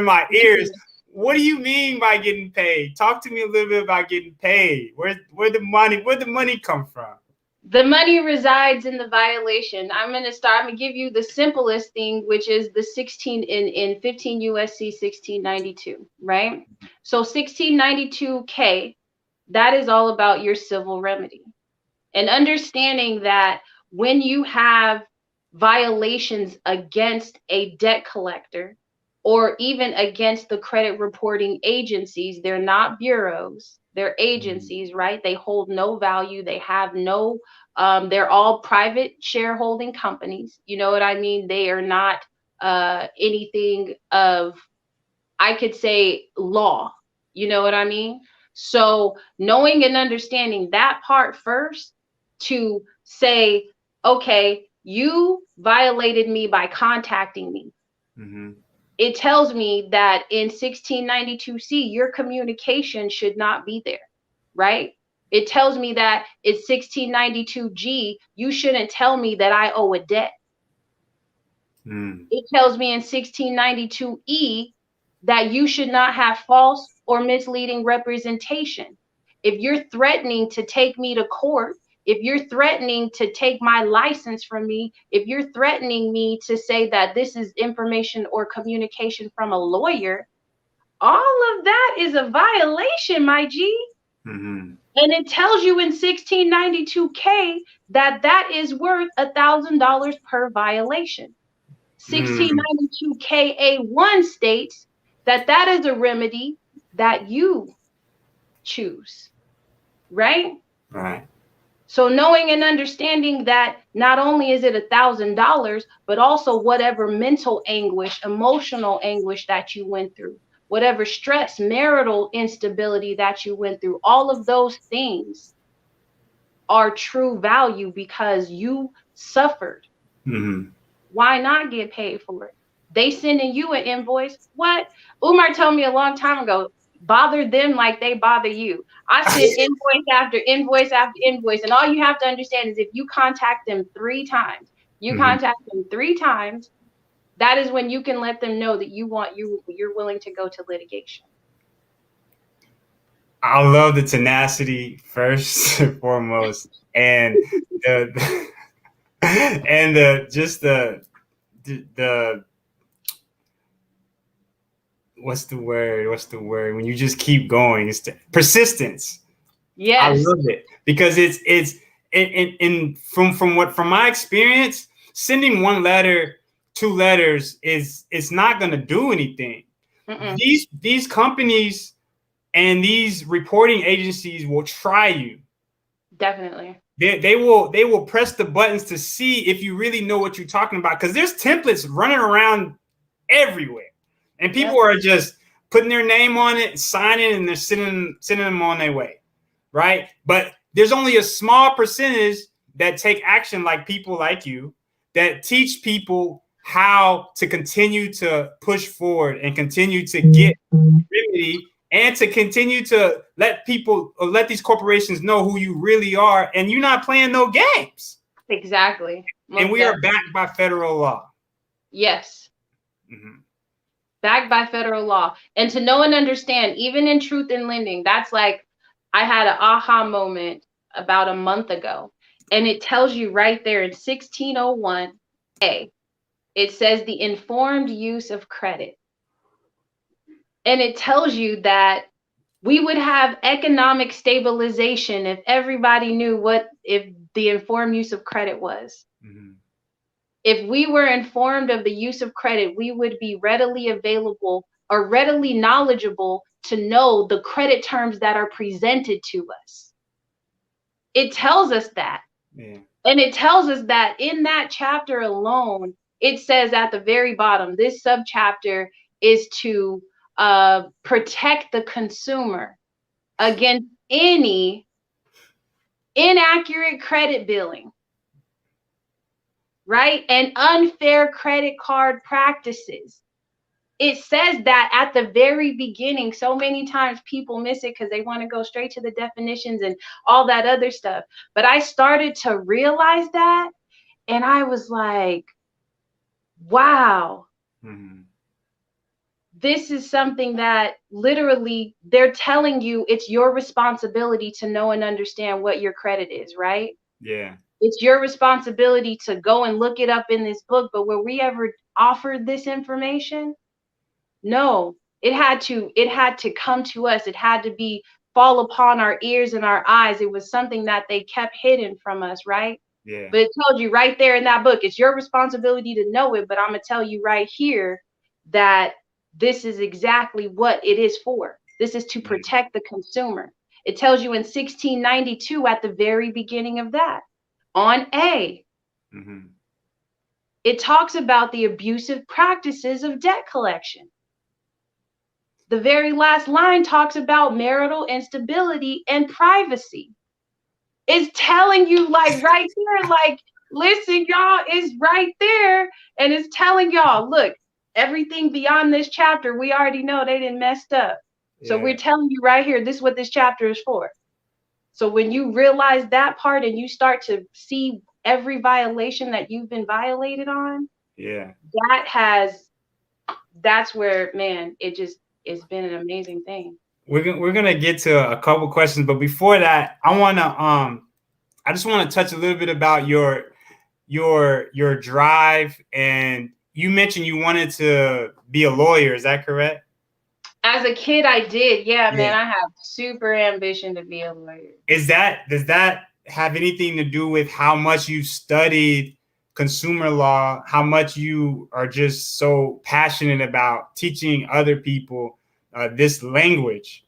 Speaker 1: my ears. What do you mean by getting paid? Talk to me a little bit about getting paid. Where'd the money come from?
Speaker 2: The money resides in the violation. I'm gonna give you the simplest thing, which is the 16 in 15 USC 1692, right? So 1692K, that is all about your civil remedy. And understanding that when you have violations against a debt collector or even against the credit reporting agencies, they're not bureaus, they're agencies, right? They hold no value, they have no, they're all private shareholding companies. You know what I mean? They are not anything of, I could say, law. You know what I mean? So knowing and understanding that part first, to say, okay, you violated me by contacting me.
Speaker 1: Mm-hmm.
Speaker 2: It tells me that in 1692C, your communication should not be there, right? It tells me that it's 1692G, you shouldn't tell me that I owe a debt. It tells me in 1692E that you should not have false or misleading representation. If you're threatening to take me to court, if you're threatening to take my license from me, if you're threatening me to say that this is information or communication from a lawyer, all of that is a violation, my G.
Speaker 1: Mm-hmm.
Speaker 2: And it tells you in 1692K that that is worth $1,000 per violation. 1692KA1 states that that is a remedy that you choose, right?
Speaker 1: Right.
Speaker 2: So knowing and understanding that not only is it $1,000, but also whatever mental anguish, emotional anguish that you went through, whatever stress, marital instability that you went through, all of those things are true value because you suffered.
Speaker 1: Mm-hmm.
Speaker 2: Why not get paid for it? They sending you an invoice. What? Umar told me a long time ago, bother them like they bother you. I send invoice after invoice after invoice. And all you have to understand is if you contact them 3 times, that is when you can let them know that you're willing to go to litigation.
Speaker 1: I love the tenacity first and foremost, and the and the what's the word when you just keep going? It's persistence.
Speaker 2: Yes.
Speaker 1: I love it because it's in from my experience, sending 1 letter, 2 letters it's not going to do anything.
Speaker 2: Mm-mm.
Speaker 1: These companies and these reporting agencies will try you.
Speaker 2: Definitely.
Speaker 1: They will press the buttons to see if you really know what you're talking about, because there's templates running around everywhere, and people are just putting their name on it, signing, and they're sending them on their way, right? But there's only a small percentage that take action, like people like you that teach people how to continue to push forward and continue to get remedy and to continue to let people, or let these corporations know who you really are, and you're not playing no games.
Speaker 2: Exactly.
Speaker 1: And we are backed by federal law.
Speaker 2: Yes. Backed by federal law. And to know and understand, even in Truth in Lending, that's like, I had an aha moment about a month ago. And it tells you right there in 1601A, it says the informed use of credit. And it tells you that we would have economic stabilization if everybody knew if the informed use of credit was. If we were informed of the use of credit, we would be readily available or readily knowledgeable to know the credit terms that are presented to us. It tells us that.
Speaker 1: Yeah.
Speaker 2: And it tells us that in that chapter alone, it says at the very bottom, this subchapter is to protect the consumer against any inaccurate credit billing, right? And unfair credit card practices. It says that at the very beginning. So many times people miss it because they want to go straight to the definitions and all that other stuff. But I started to realize that, and I was like, wow. This is something that literally they're telling you it's your responsibility to know and understand what your credit is, right?
Speaker 1: Yeah.
Speaker 2: It's your responsibility to go and look it up in this book. But were we ever offered this information? No. It had to come to us. It had to fall upon our ears and our eyes. It was something that they kept hidden from us, right?
Speaker 1: Yeah.
Speaker 2: But it told you right there in that book, it's your responsibility to know it. But I'm gonna tell you right here that this is exactly what it is for. This is to protect the consumer. It tells you in 1692 at the very beginning of that. On A, it talks about the abusive practices of debt collection. The very last line talks about marital instability and privacy. It's telling you like right there, like, listen, y'all, it's right there. And it's telling y'all, look, everything beyond this chapter, we already know they didn't messed up. Yeah. So we're telling you right here, this is what this chapter is for. So when you realize that part and you start to see every violation that you've been violated on, that's where, man, it's been an amazing thing.
Speaker 1: We're gonna get to a couple questions, but before that, I just want to touch a little bit about your drive. And you mentioned you wanted to be a lawyer. Is that correct?
Speaker 2: As a kid, I did. Yeah, man, I have super ambition to be a lawyer.
Speaker 1: Does that have anything to do with how much you studied consumer law, how much you are just so passionate about teaching other people this language?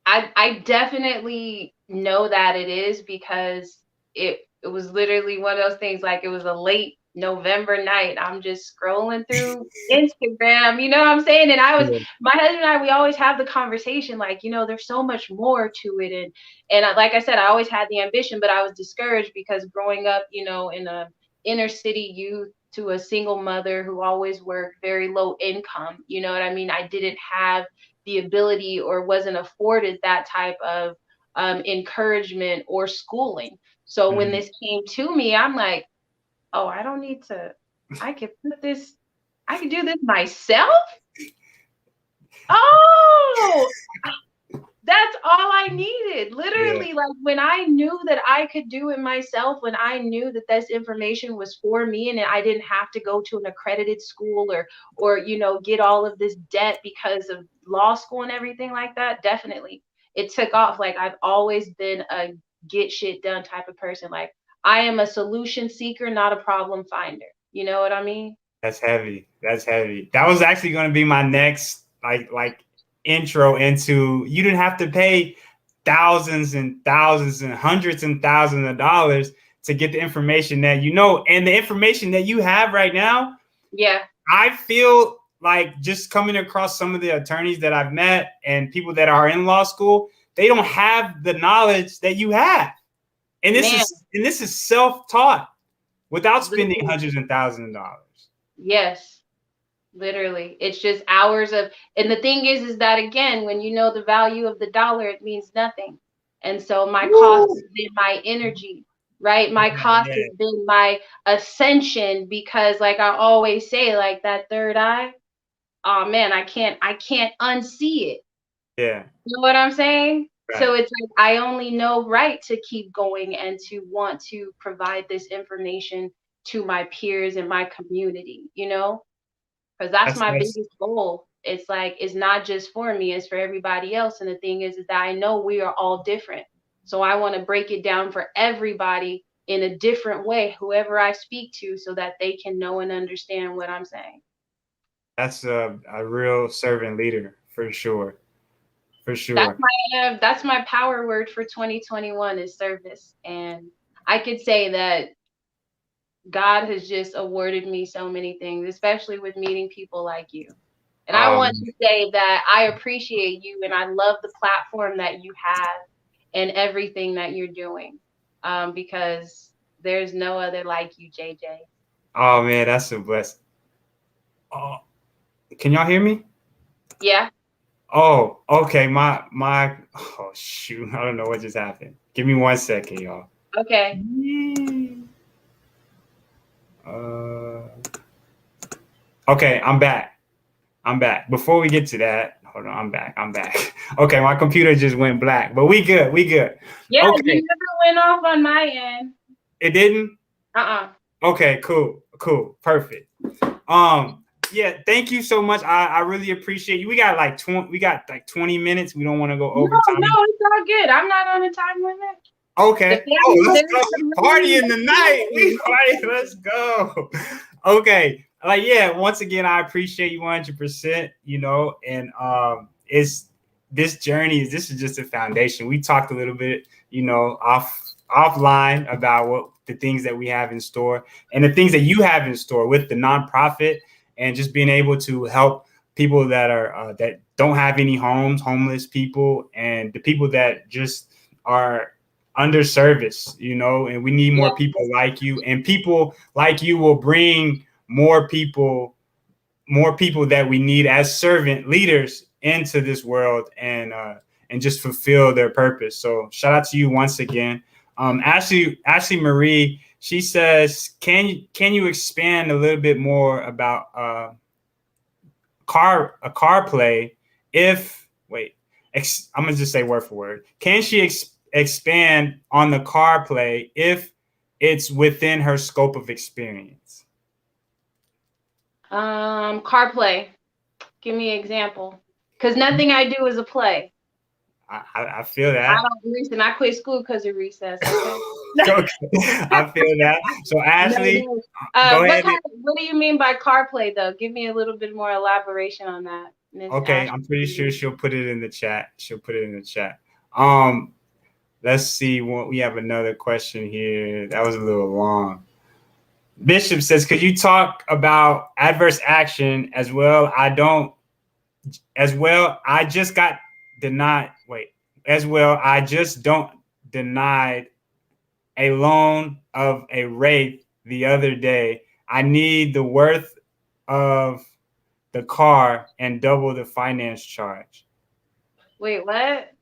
Speaker 2: I definitely know that it is, because it was literally one of those things, like it was a late November night. I'm just scrolling through Instagram, you know what I'm saying? And my husband and I, we always have the conversation, like, there's so much more to it. And like I said, I always had the ambition, but I was discouraged because growing up, in a inner city youth to a single mother who always worked, very low income, you know what I mean? I didn't have the ability or wasn't afforded that type of encouragement or schooling. So when this came to me, I'm like, oh, I don't need to, I can do this myself. Oh, that's all I needed. Literally, like when I knew that I could do it myself, when I knew that this information was for me and I didn't have to go to an accredited school or get all of this debt because of law school and everything like that, definitely. It took off. Like I've always been a get shit done type of person. Like I am a solution seeker, not a problem finder. You know what I mean?
Speaker 1: That's heavy. That was actually going to be my next like intro into, you didn't have to pay thousands and thousands and hundreds and thousands of dollars to get the information that and the information that you have right now.
Speaker 2: Yeah.
Speaker 1: I feel like just coming across some of the attorneys that I've met and people that are in law school, they don't have the knowledge that you have. And this is self-taught without spending hundreds and thousands of dollars.
Speaker 2: Yes. Literally, it's just hours of, and the thing is that again, when you know the value of the dollar, it means nothing. And so my cost
Speaker 1: Woo!
Speaker 2: has been my energy, right? My
Speaker 1: Yeah,
Speaker 2: cost
Speaker 1: yeah,
Speaker 2: has been my ascension because, like I always say, like that third eye, oh man, I can't unsee it.
Speaker 1: yeah.
Speaker 2: You know what I'm saying? So
Speaker 1: Right.
Speaker 2: it's like I only know right to keep going and to want to provide this information to my peers and my community, because that's my
Speaker 1: That's
Speaker 2: biggest goal. It's like it's not just for me, it's for everybody else. And the thing is that I know we are all different. So I want to break it down for everybody in a different way, whoever I speak to, so that they can know and understand what I'm saying.
Speaker 1: that's a real servant leader for sure. For
Speaker 2: That's
Speaker 1: sure.
Speaker 2: my power word for 2021 is service. And I could say that God has just awarded me so many things, especially with meeting people like you. And I want
Speaker 1: Um,
Speaker 2: to say that I appreciate you and I love the platform that you have and everything that you're doing, because there's no other like you, JJ.
Speaker 1: oh man, that's a blessing. Oh, can y'all hear me?
Speaker 2: Yeah.
Speaker 1: Oh, okay. My oh shoot. I don't know what just happened. Give me 1 second, y'all.
Speaker 2: Okay.
Speaker 1: Uh, okay, I'm back. I'm back. Before we get to that, hold on, I'm back. I'm back. Okay, my computer just went black, but we good. We good.
Speaker 2: Yeah,
Speaker 1: Okay,
Speaker 2: you never went off on my end.
Speaker 1: it didn't.
Speaker 2: Uh-uh.
Speaker 1: Okay, cool, cool, perfect. Um, yeah, thank you so much. I really appreciate you. We got like 20 minutes. We don't want to go
Speaker 2: No,
Speaker 1: overtime.
Speaker 2: no, it's all good. I'm not on a time limit. The
Speaker 1: Okay.
Speaker 2: fact
Speaker 1: Oh,
Speaker 2: that
Speaker 1: let's
Speaker 2: there's
Speaker 1: go.
Speaker 2: some
Speaker 1: We party in the night. We
Speaker 2: money.
Speaker 1: party. Let's go. Okay. Like, yeah, once again, I appreciate you 100%, and it's this journey, this is just a foundation. We talked a little bit, offline about what the things that we have in store and the things that you have in store with the nonprofit and just being able to help people that are that don't have any homes, homeless people, and the people that just are under service, and we need
Speaker 2: Yeah.
Speaker 1: more people like you, and people like you will bring more people that we need as servant leaders into this world and just fulfill their purpose. So shout out to you once again. Ashley Marie, she says, can you expand a little bit more about car play? If wait, I'm gonna just say word for word. Can she expand on the car play if it's within her scope of experience?
Speaker 2: Car play. Give me an example. Because nothing I do is a play.
Speaker 1: I feel
Speaker 2: I
Speaker 1: that.
Speaker 2: don't listen. I quit school because of recess. Okay.
Speaker 1: Okay, I feel that. So
Speaker 2: No,
Speaker 1: Ashley,
Speaker 2: no.
Speaker 1: go
Speaker 2: What
Speaker 1: ahead.
Speaker 2: kind? What do you mean by car play, though? Give me a little bit more elaboration on that, Miss
Speaker 1: Okay,
Speaker 2: Ashley.
Speaker 1: I'm pretty sure she'll put it in the chat. She'll put it in the chat. Um, let's see. What we have another question here. That was a little long. Bishop says, could you talk about adverse action as well? I just got denied. Wait, as well, I just don't denied a loan of a wraith the other day. I need the worth of the car and double the finance charge.
Speaker 2: Wait, what?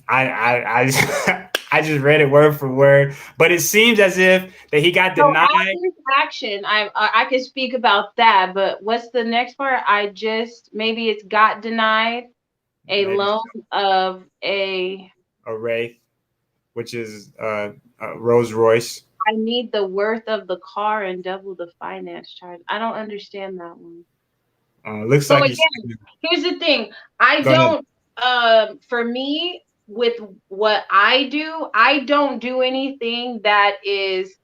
Speaker 1: I I just read it word for word, but it seems as if that he got
Speaker 2: So
Speaker 1: denied.
Speaker 2: adverse action. I could speak about that, but what's the next part? Maybe it's got denied a
Speaker 1: Maybe
Speaker 2: loan of a.
Speaker 1: a wraith, which is a Rolls Royce.
Speaker 2: I need the worth of the car and double the finance charge. I don't understand that one.
Speaker 1: Looks
Speaker 2: So
Speaker 1: like he's
Speaker 2: again, here's the thing. I
Speaker 1: go ahead.
Speaker 2: don't for me with what I don't do anything that is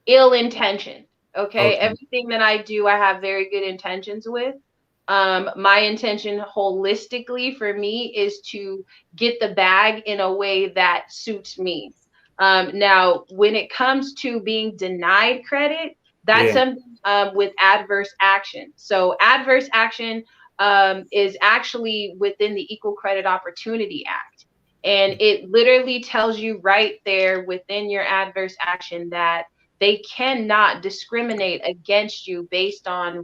Speaker 2: ill intentioned. Okay.
Speaker 1: Okay,
Speaker 2: Everything that I do, I have very good intentions with. My intention holistically for me is to get the bag in a way that suits me. Now, when it comes to being denied credit, that's
Speaker 1: yeah,
Speaker 2: something with adverse action. So, adverse action is actually within the Equal Credit Opportunity Act. And it literally tells you right there within your adverse action that they cannot discriminate against you based on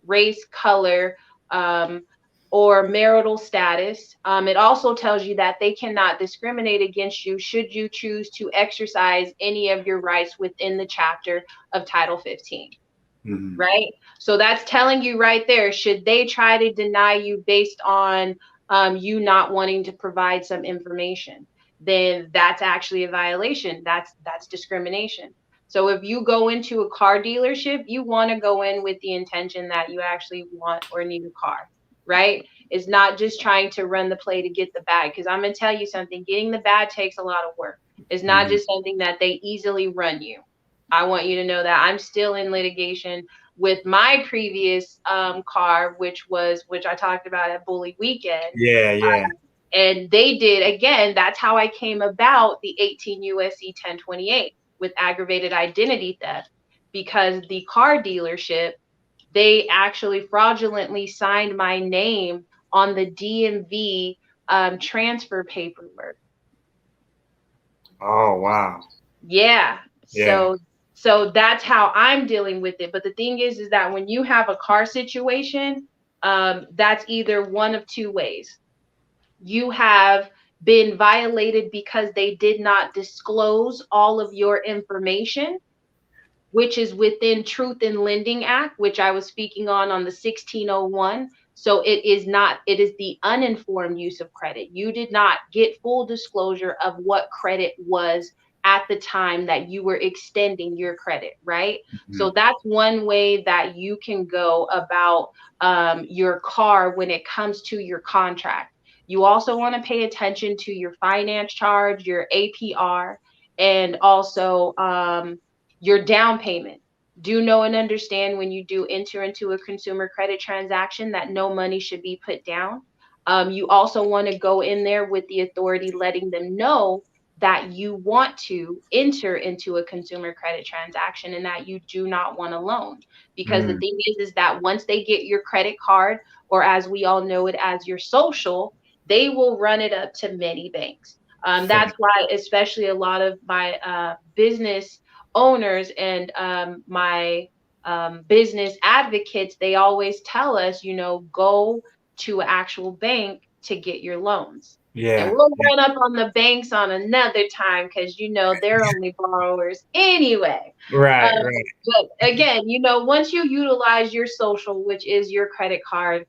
Speaker 2: race, color, or marital status. It also tells you that they cannot discriminate against you should you choose to exercise any of your rights within the chapter of Title 15.
Speaker 1: Mm-hmm.
Speaker 2: Right? So that's telling you right there, should they try to deny you based on you not wanting to provide some information, then that's actually a violation. That's discrimination. So if you go into a car dealership, you want to go in with the intention that you actually want or need a car, right? It's not just trying to run the play to get the bag. Because I'm going to tell you something, getting the bag takes a lot of work. It's not
Speaker 1: Mm-hmm.
Speaker 2: just something that they easily run you. I want you to know that I'm still in litigation with my previous car, which I talked about at Bully Weekend.
Speaker 1: Yeah, yeah.
Speaker 2: And they did, again, that's how I came about the 18 USC 1028 with aggravated identity theft, because the car dealership, they actually fraudulently signed my name on the DMV transfer paperwork.
Speaker 1: Oh, wow.
Speaker 2: Yeah.
Speaker 1: Yeah.
Speaker 2: So that's how I'm dealing with it. But the thing is that when you have a car situation, that's either one of two ways. You have been violated because they did not disclose all of your information, which is within Truth in Lending Act, which I was speaking on the 1601. So it is the uninformed use of credit. You did not get full disclosure of what credit was at the time that you were extending your credit, right?
Speaker 1: Mm-hmm.
Speaker 2: So that's one way that you can go about your car when it comes to your contract. You also want to pay attention to your finance charge, your APR, and also your down payment. Do know and understand when you do enter into a consumer credit transaction that no money should be put down. You also want to go in there with the authority, letting them know that you want to enter into a consumer credit transaction and that you do not want a loan. Because the
Speaker 1: Mm.
Speaker 2: thing is that once they get your credit card, or as we all know it as your social, they will run it up to many banks. That's why, especially a lot of my business owners and my business advocates, they always tell us, go to an actual bank to get your loans. And
Speaker 1: Yeah.
Speaker 2: we'll
Speaker 1: Yeah.
Speaker 2: run up on the banks on another time because, they're only borrowers anyway. Um,
Speaker 1: Right, right.
Speaker 2: but again, once you utilize your social, which is your credit card,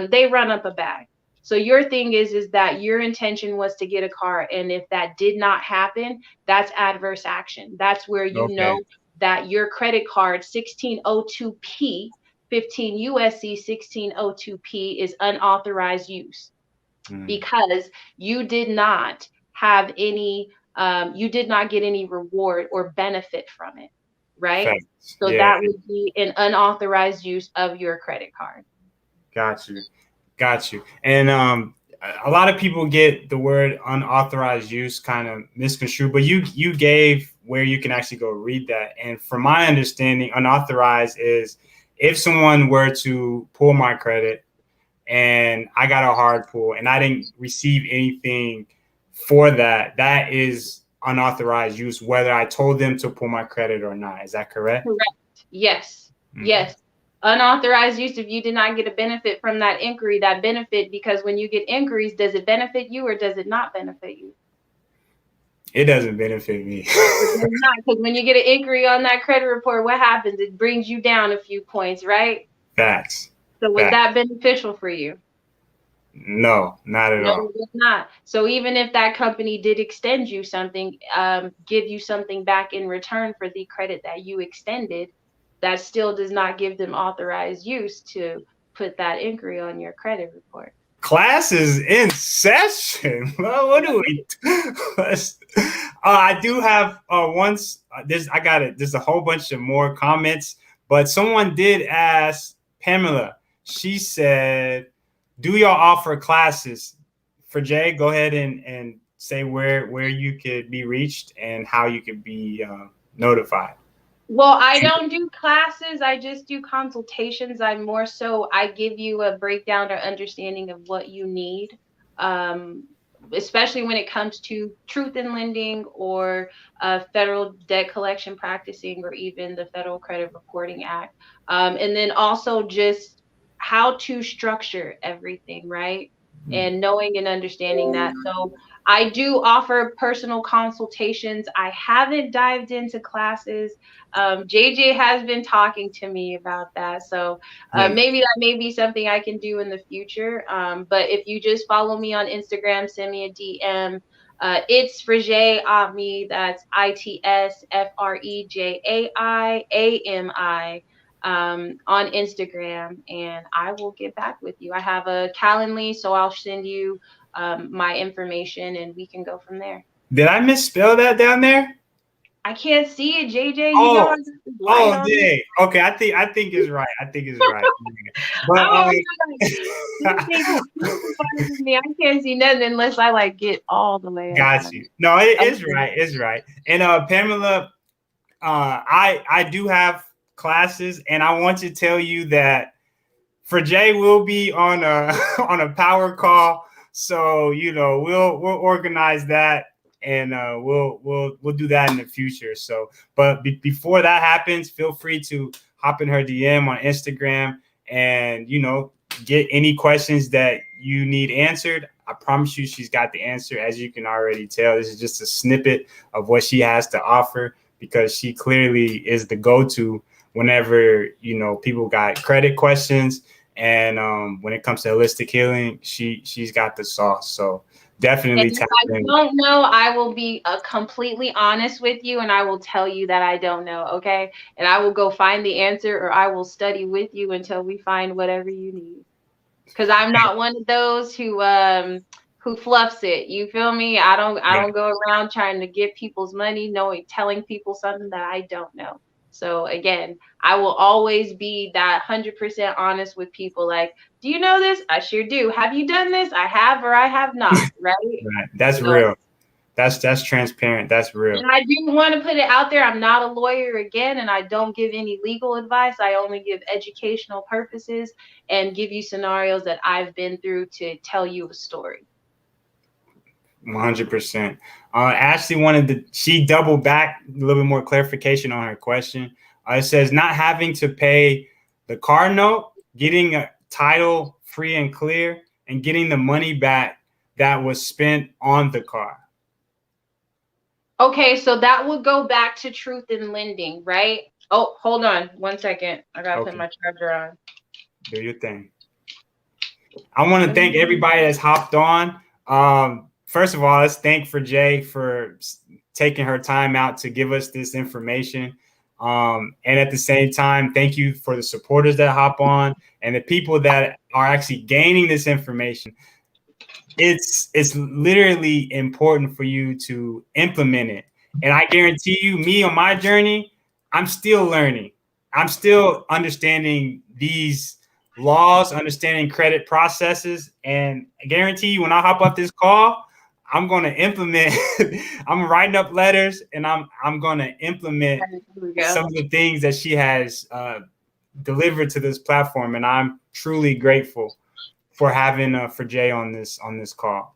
Speaker 2: they run up a bag. So your thing is that your intention was to get a car. And if that did not happen, that's adverse action. That's where
Speaker 1: Okay.
Speaker 2: that your credit card 1602P, 15 USC 1602P is unauthorized use,
Speaker 1: Mm.
Speaker 2: because you did not have any, you did not get any reward or benefit from it, right?
Speaker 1: Facts.
Speaker 2: So
Speaker 1: Yeah.
Speaker 2: that would be an unauthorized use of your credit card.
Speaker 1: Got you. Got you. And a lot of people get the word unauthorized use kind of misconstrued, but you gave where you can actually go read that. And from my understanding, unauthorized is if someone were to pull my credit and I got a hard pull and I didn't receive anything for that, that is unauthorized use, whether I told them to pull my credit or not. Is that correct?
Speaker 2: Correct. Yes.
Speaker 1: Okay.
Speaker 2: Yes. Unauthorized use, if you did not get a benefit from that inquiry, that benefit, because when you get inquiries, does it benefit you or does it not benefit you?
Speaker 1: It doesn't benefit me.
Speaker 2: It does not, because when you get an inquiry on that credit report, what happens? It brings you down a few points, right?
Speaker 1: Facts.
Speaker 2: So was
Speaker 1: Facts.
Speaker 2: that beneficial for you?
Speaker 1: No, not at
Speaker 2: No,
Speaker 1: all.
Speaker 2: it was not. So even if that company did extend you something, give you something back in return for the credit that you extended, that still does not give them authorized use to put that inquiry on your credit report.
Speaker 1: Class is in session. Well, what do we do? I do have once I got it. There's a whole bunch of more comments, but someone did ask Pamela. She said, "Do y'all offer classes?" Frejai, go ahead and say where you could be reached and how you could be notified.
Speaker 2: Well, I don't do classes. I just do consultations. I give you a breakdown or understanding of what you need. Um, especially when it comes to truth in lending or federal debt collection practicing or even the Federal Credit Reporting Act. And then also just how to structure everything, right? And knowing and understanding that. So I do offer personal consultations. I haven't dived into classes. JJ has been talking to me about that. So maybe that may be something I can do in the future. But if you just follow me on Instagram, send me a DM. It's Frejai Ami. That's ITSFREJAIAMI on Instagram, and I will get back with you. I have a Calendly, so I'll send you my information, and we can go from there.
Speaker 1: Did I misspell that down there?
Speaker 2: I can't see it, JJ. You know I got the light on.
Speaker 1: Dang. Okay, I think it's right. I think it's right. But
Speaker 2: oh my God. Me. I can't see nothing unless I like get all the way.
Speaker 1: Got you. No, it is right. It's right. And Pamela, I do have classes, and I want to tell you that Frejai will be on a on a power call. So we'll organize that, and we'll do that in the future. So, but before that happens, feel free to hop in her DM on Instagram, and get any questions that you need answered. I promise you, she's got the answer. As you can already tell, this is just a snippet of what she has to offer, because she clearly is the go-to whenever people got credit questions. And when it comes to holistic healing, she's got the sauce. So definitely.
Speaker 2: And if I don't know, I will be completely honest with you, and I will tell you that I don't know. Okay, and I will go find the answer, or I will study with you until we find whatever you need. Because I'm not one of those who fluffs it. You feel me? I don't go around trying to get people's money, telling people something that I don't know. So again, I will always be that 100% honest with people. Like, do you know this? I sure do. Have you done this? I have, or I have not. Right?
Speaker 1: Right. That's real. That's transparent. That's real.
Speaker 2: And I do want to put it out there. I'm not a lawyer again, and I don't give any legal advice. I only give educational purposes and give you scenarios that I've been through to tell you a story.
Speaker 1: 100%. Ashley she doubled back a little bit more clarification on her question. It says not having to pay the car note, getting a title free and clear, and getting the money back that was spent on the car.
Speaker 2: Okay, so that would go back to truth in lending, right? Oh, hold on 1 second. I gotta put my charger on.
Speaker 1: Do your thing. I want to thank everybody that's hopped on. First of all, let's thank Frejai for taking her time out to give us this information. And at the same time, thank you for the supporters that hop on and the people that are actually gaining this information. It's literally important for you to implement it. And I guarantee you, me on my journey, I'm still learning. I'm still understanding these laws, understanding credit processes. And I guarantee you, when I hop off this call, I'm going to implement. I'm writing up letters, and I'm going to implement some of the things that she has delivered to this platform. And I'm truly grateful for having Frejai on this call.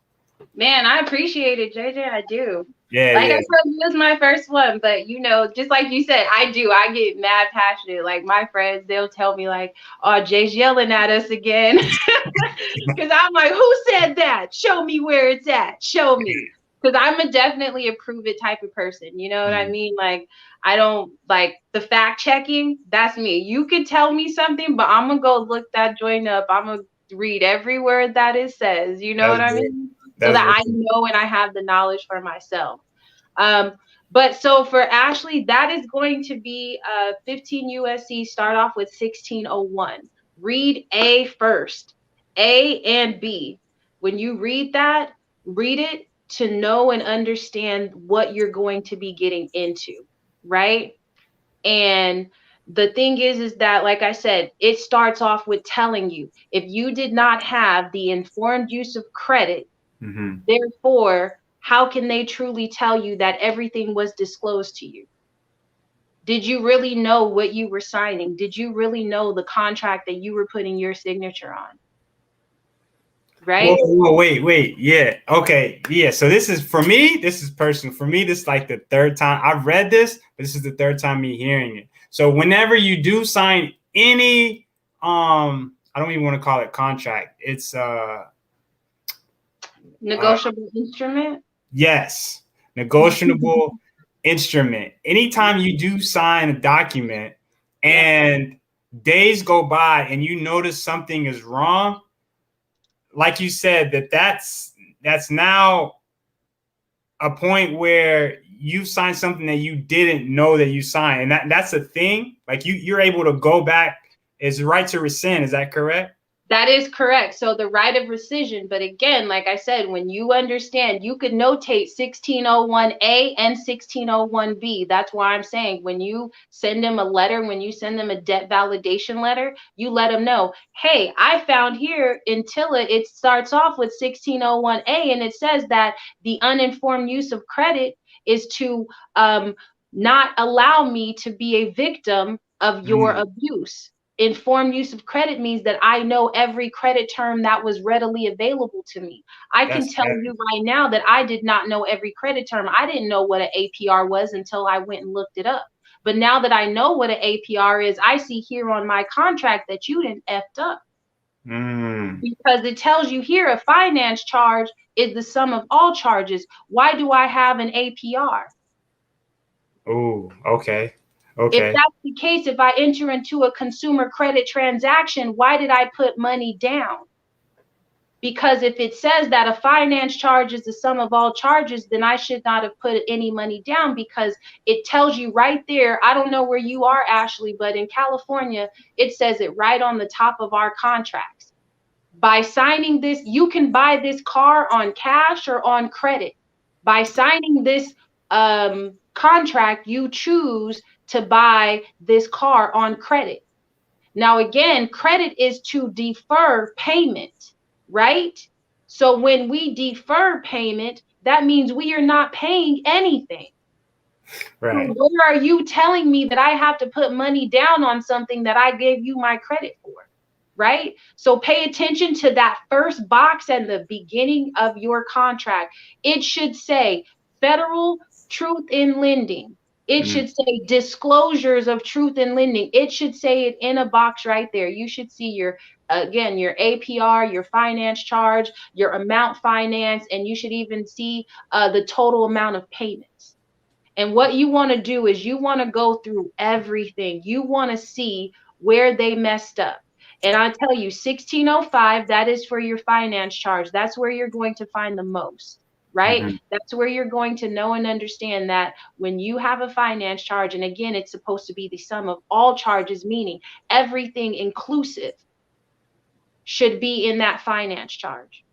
Speaker 2: Man, I appreciate it, JJ. I do.
Speaker 1: Yeah.
Speaker 2: I said, this was my first one, but just like you said, I get mad passionate. Like my friends, they'll tell me like, "Oh, Jay's yelling at us again," because I'm like, "Who said that? Show me where it's at. Show me." Because I'm definitely a prove it type of person. You know what I mean? Like I don't like the fact checking. That's me. You could tell me something, but I'm gonna go look that joint up. I'm gonna read every word that it says. You know what I mean? So that I know and I have the knowledge for myself. But so for Ashley, that is going to be 15 USC. Start off with 1601. Read A first, A and B. When you read that, read it to know and understand what you're going to be getting into, right? And the thing is that, like I said, it starts off with telling you if you did not have the informed use of credit, therefore, how can they truly tell you that everything was disclosed to you? Did you really know what you were signing? Did you really know the contract that you were putting your signature on? right?
Speaker 1: Wait. Yeah. Okay. Yeah. So this is for me. This is personal. For me, this is like the third time I've read this, but this is the third time me hearing it. So whenever you do sign any, I don't even want to call it contract. It's
Speaker 2: Negotiable instrument.
Speaker 1: yes, negotiable instrument. Anytime you do sign a document and days go by and you notice something is wrong, like you said, that's now a point where you signed something that you didn't know that you signed, and that's a thing. Like you're able to go back. Is right to rescind. Is that correct?
Speaker 2: That is correct. So the right of rescission, but again, like I said, when you understand, you could notate 1601A and 1601B. That's why I'm saying when you send them a letter, when you send them a debt validation letter, you let them know, hey, I found here in TILA, it starts off with 1601A and it says that the uninformed use of credit is to not allow me to be a victim of your abuse. Informed use of credit means that I know every credit term that was readily available to me. I can tell you right now that I did not know every credit term. I didn't know what an APR was until I went and looked it up. But now that I know what an APR is, I see here on my contract that you didn't effed up. Because it tells you here a finance charge is the sum of all charges. Why do I have an APR?
Speaker 1: Oh, okay.
Speaker 2: If that's the case, if I enter into a consumer credit transaction, why did I put money down? Because if it says that a finance charge is the sum of all charges, then I should not have put any money down, because it tells you right there. I don't know where you are, Ashley, but in California, it says it right on the top of our contracts. By signing this, you can buy this car on cash or on credit. By signing this contract, you choose to buy this car on credit. Now, again, credit is to defer payment, right? So when we defer payment, that means we are not paying anything.
Speaker 1: Right.
Speaker 2: So where are you telling me that I have to put money down on something that I gave you my credit for? Right? So pay attention to that first box at the beginning of your contract. It should say Federal Truth in Lending. It should say disclosures of truth in lending. It should say it in a box right there. You should see your, again, your APR, your finance charge, your amount finance, and you should even see the total amount of payments. And what you want to do is you want to go through everything. You want to see where they messed up. And I tell you, 1605, that is for your finance charge. That's where you're going to find the most, right? That's where you're going to know and understand that when you have a finance charge, and again, it's supposed to be the sum of all charges, meaning everything inclusive should be in that finance charge.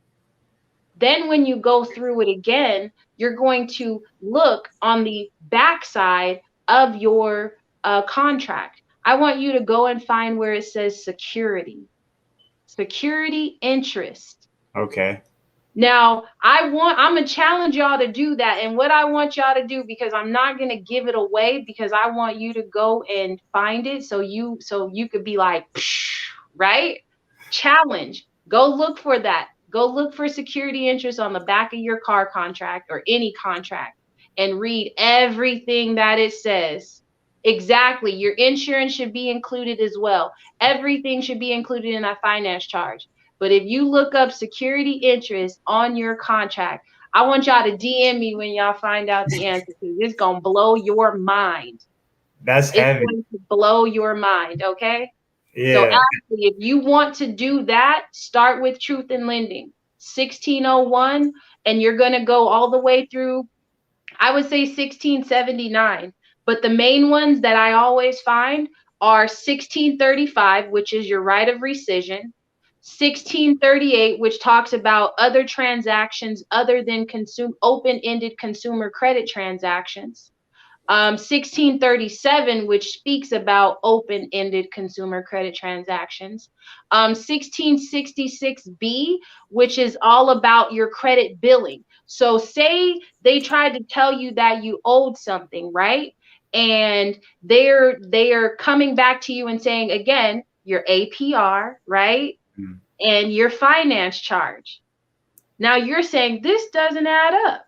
Speaker 2: Then when you go through it again, you're going to look on the backside of your contract. I want you to go and find where it says security interest.
Speaker 1: Okay.
Speaker 2: Now, I'm going to challenge y'all to do that. And what I want y'all to do, because I'm not going to give it away, because I want you to go and find it so you could be like, right? Challenge. Go look for that. Go look for security interest on the back of your car contract or any contract and read everything that it says. Exactly. Your insurance should be included as well. Everything should be included in that finance charge. But if you look up security interest on your contract, I want y'all to DM me when y'all find out the answer, because it's going to blow your mind.
Speaker 1: That's heavy.
Speaker 2: It's going to blow your mind, okay?
Speaker 1: Yeah.
Speaker 2: So actually, if you want to do that, start with Truth in Lending, 1601, and you're going to go all the way through, I would say 1679. But the main ones that I always find are 1635, which is your right of rescission, 1638, which talks about other transactions other than open-ended consumer credit transactions. 1637, which speaks about open-ended consumer credit transactions. 1666B, which is all about your credit billing. So say they tried to tell you that you owed something, right? And they are coming back to you and saying, again, your APR, right? and your finance charge. Now you're saying this doesn't add up.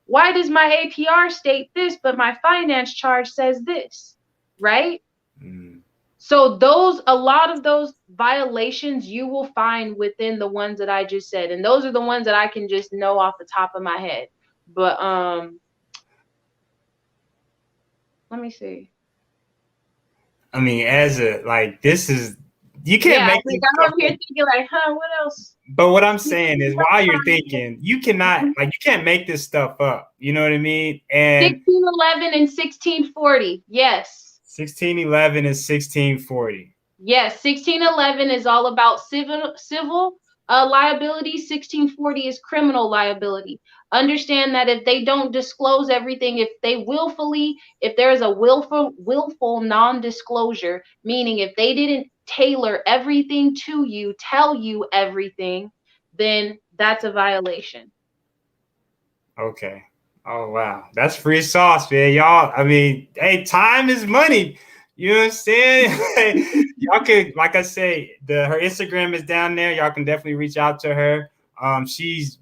Speaker 2: Why does my APR state this, but my finance charge says this, right?
Speaker 1: Mm.
Speaker 2: So a lot of those violations you will find within the ones that I just said. And those are the ones that I can just know off the top of my head. But let me see.
Speaker 1: I mean, this is, you can't
Speaker 2: Yeah,
Speaker 1: make
Speaker 2: like
Speaker 1: this
Speaker 2: I'm
Speaker 1: stuff
Speaker 2: over here
Speaker 1: up.
Speaker 2: thinking like, what else?
Speaker 1: But what I'm saying is, while you're thinking, you can't make this stuff up. You know what I mean? And
Speaker 2: 1611 and 1640. Yes.
Speaker 1: 1611 is 1640.
Speaker 2: Yes, 1611 is all about civil liability. 1640 is criminal liability. Understand that if they don't disclose everything, if there is a willful non-disclosure, meaning if they didn't tailor everything to you, tell you everything, then that's a violation.
Speaker 1: Okay. Oh wow, that's free sauce, man. Y'all, I mean, hey, time is money. You know what I'm saying? Y'all can, like I say, her Instagram is down there. Y'all can definitely reach out to her. She's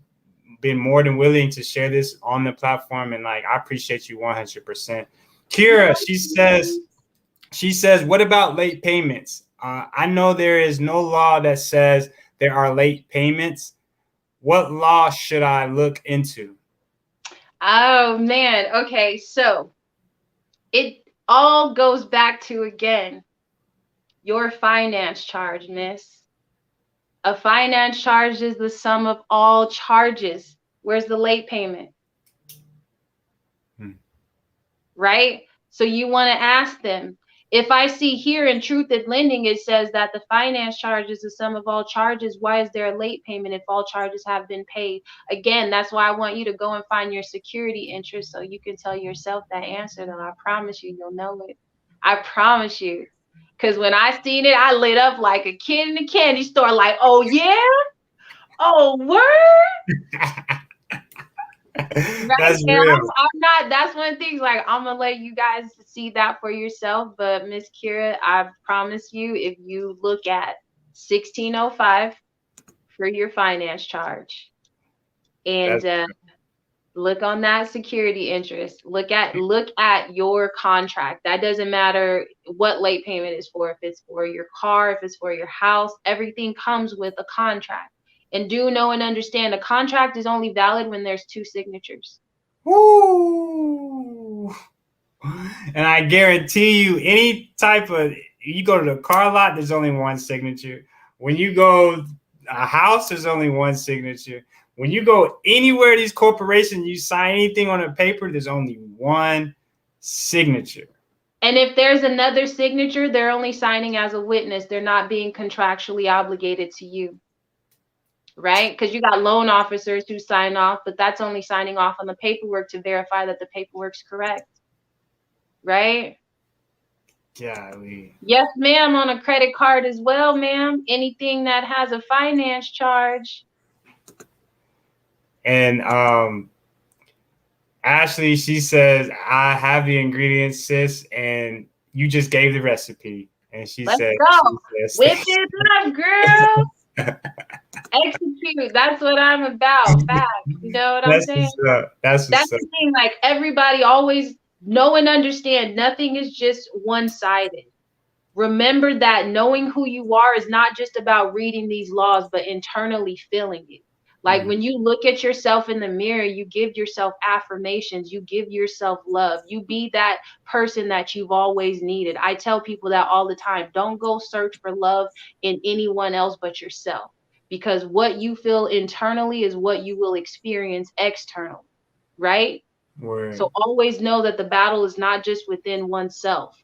Speaker 1: been more than willing to share this on the platform, and like, I appreciate you 100%. Kira, she says, what about late payments? I know there is no law that says there are late payments. What law should I look into?
Speaker 2: Oh man. Okay, so it all goes back to, again, your finance charge, miss. A finance charge is the sum of all charges. Where's the late payment? Right? So you want to ask them. If I see here in Truth in Lending, it says that the finance charge is the sum of all charges. Why is there a late payment if all charges have been paid? Again, that's why I want you to go and find your security interest so you can tell yourself that answer. And I promise you, you'll know it. I promise you. Because when I seen it, I lit up like a kid in a candy store, like, oh, yeah? Oh, word?
Speaker 1: That's
Speaker 2: And
Speaker 1: real.
Speaker 2: I'm not, that's one of the things, like, I'm gonna let you guys see that for yourself. But Miss Kira, I promise you, if you look at 1605 for your finance charge, and look on that security interest, look at your contract. That doesn't matter what late payment is for, if it's for your car, if it's for your house, everything comes with a contract. And do know and understand, a contract is only valid when there's two signatures.
Speaker 1: Woo! And I guarantee you, you go to the car lot, there's only one signature. When you go a house, there's only one signature. When you go anywhere, these corporations, you sign anything on a paper, there's only one signature.
Speaker 2: And if there's another signature, they're only signing as a witness. They're not being contractually obligated to you. Right? Because you got loan officers who sign off, but that's only signing off on the paperwork to verify that the paperwork's correct. Right?
Speaker 1: Golly.
Speaker 2: Yes, ma'am, on a credit card as well, ma'am. Anything that has a finance charge.
Speaker 1: And Ashley, she says, I have the ingredients, sis, and you just gave the recipe. And she
Speaker 2: Let's
Speaker 1: said,
Speaker 2: go. Whip it up, girl. Execute. That's what I'm about. Fact. You know what I'm saying?
Speaker 1: That's
Speaker 2: the thing. Like, everybody always know and understand, nothing is just one-sided. Remember that knowing who you are is not just about reading these laws, but internally feeling it. Like, when you look at yourself in the mirror, you give yourself affirmations, you give yourself love, you be that person that you've always needed. I tell people that all the time. Don't go search for love in anyone else but yourself, because what you feel internally is what you will experience externally, right?
Speaker 1: Word.
Speaker 2: So always know that the battle is not just within oneself,